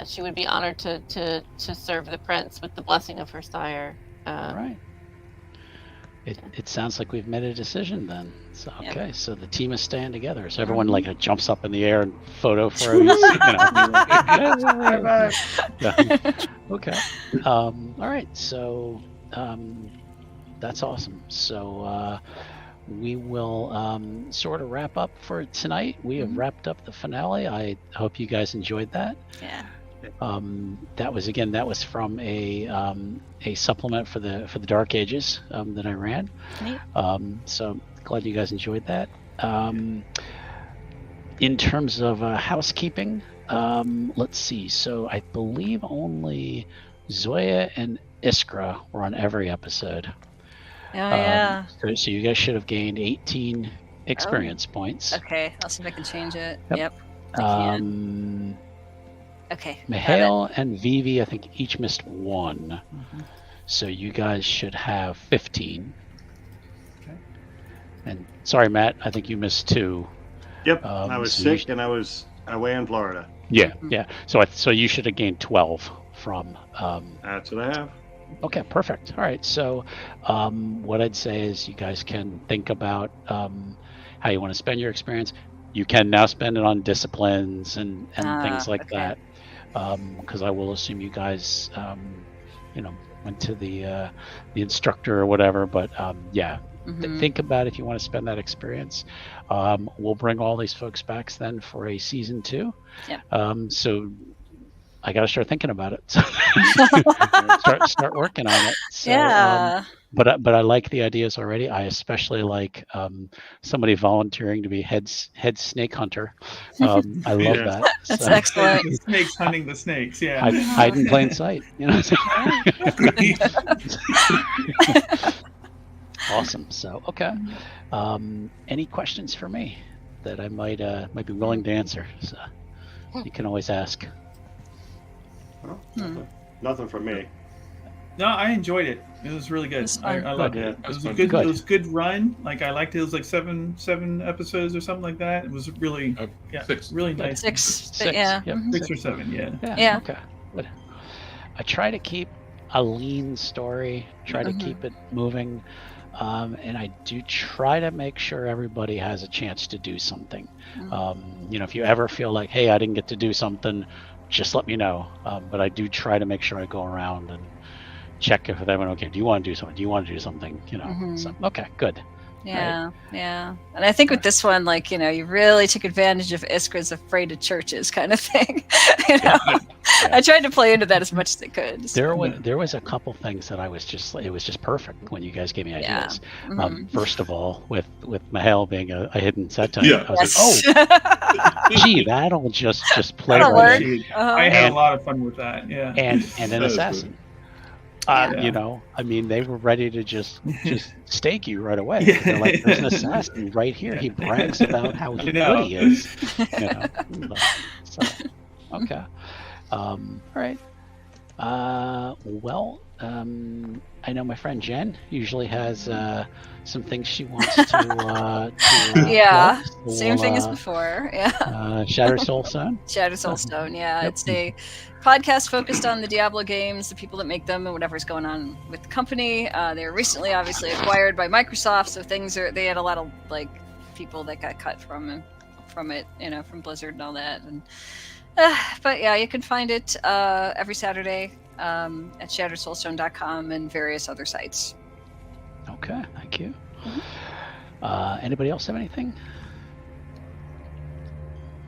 she would be honored to serve the prince with the blessing of her sire. Right. It sounds like we've made a decision then. So okay, so the team is staying together. So everyone jumps up in the air and photo froze. Okay. All right. So that's awesome. So we will sort of wrap up for tonight. We have wrapped up the finale. I hope you guys enjoyed that. Yeah. That was from a supplement for the Dark Ages that I ran. So glad you guys enjoyed that. In terms of housekeeping, let's see. So I believe only Zoya and Iskra were on every episode. Yeah. So you guys should have gained 18 experience points. Okay, I'll see if I can change it. Yep. Okay. Mihail and Vivi, I think, each missed 1. So you guys should have 15. Okay. And sorry, Matt, I think you missed 2. Yep, I was sick and I was away in Florida. Yeah. So you should have gained 12 from. That's what I have. Okay, perfect. All right. So what I'd say is you guys can think about how you want to spend your experience. You can now spend it on disciplines and things like that. Because I will assume you guys, went to the instructor or whatever. But think about if you want to spend that experience. We'll bring all these folks back then for a season 2. Yeah. So I got to start thinking about it. start working on it. So, yeah. But I like the ideas already. I especially like somebody volunteering to be head snake hunter. I love that. That's excellent. The snakes hunting the snakes. Yeah. Hide in plain sight. Awesome. So okay. Any questions for me that I might be willing to answer? So you can always ask. Well, nothing from me. No, I enjoyed it. It was really good. I loved it. It was a good. It was a good run. Like I liked it. It was like seven episodes or something like that. It was really, really nice. Six. Yeah. Yep. 6 or 7. Yeah. Okay. Good. I try to keep a lean story. Try to keep it moving. And I do try to make sure everybody has a chance to do something. If you ever feel like, hey, I didn't get to do something, just let me know. But I do try to make sure I go around and check if everyone, okay, do you want to do something? Do you want to do something? So, okay, good. Yeah, right. Yeah. And I think with this one, like, you really took advantage of Iskra's afraid of churches kind of thing. I tried to play into that as much as I could. So. There was a couple things that it was just perfect when you guys gave me ideas. First of all, with Mahal being a hidden set type, I was like, gee, that'll just play right in. I had a lot of fun with that. Yeah. And an assassin. They were ready to just stake you right away. Yeah. They're like, there's an assassin right here. He brags about how good he is. So, okay. All right. I know my friend Jen usually has some things she wants to yeah, so same thing as before. Yeah. Shattered Soulstone. Shattered Soulstone. Yeah, it's a podcast focused on the Diablo games, the people that make them, and whatever's going on with the company. They were recently, obviously, acquired by Microsoft, so they had a lot of people that got cut from it, from Blizzard and all that. And but yeah, you can find it every Saturday at shatteredsoulstone.com and various other sites. Okay, thank you. Anybody else have anything?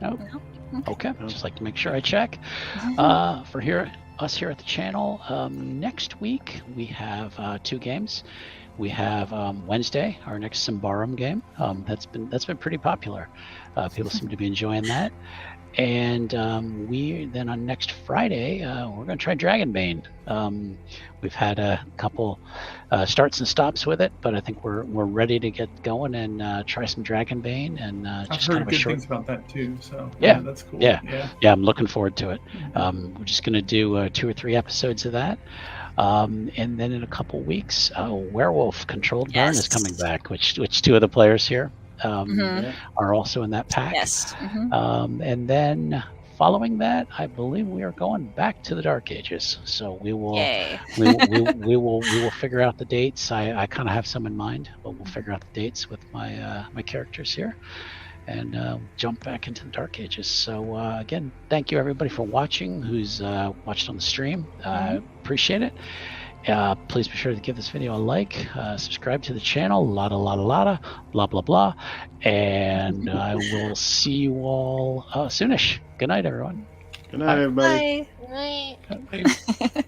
No? Okay, just like to make sure I check. For us here at the channel, next week we have 2 games. We have Wednesday, our next Symbaroum game. That's been pretty popular. People seem to be enjoying that. And we then on next Friday we're going to try Dragonbane. We've had a couple starts and stops with it, but I think we're ready to get going and try some Dragonbane. And I've heard good things about that too. So yeah, that's cool. Yeah, I'm looking forward to it. We're just going to do 2 or 3 episodes of that. And then in a couple weeks, Werewolf Controlled Burn is coming back, which 2 of the players here are also in that pack. Yes. And then following that, I believe we are going back to the Dark Ages. So we will we will figure out the dates. I kind of have some in mind, but we'll figure out the dates with my characters here and jump back into the Dark Ages. So again, thank you everybody for watching who's watched on the stream. Appreciate it. Please be sure to give this video a like, subscribe to the channel, lotta, blah, blah, blah. And I will see you all soonish. Good night, everyone. Good night, everybody. Bye. Right. Bye.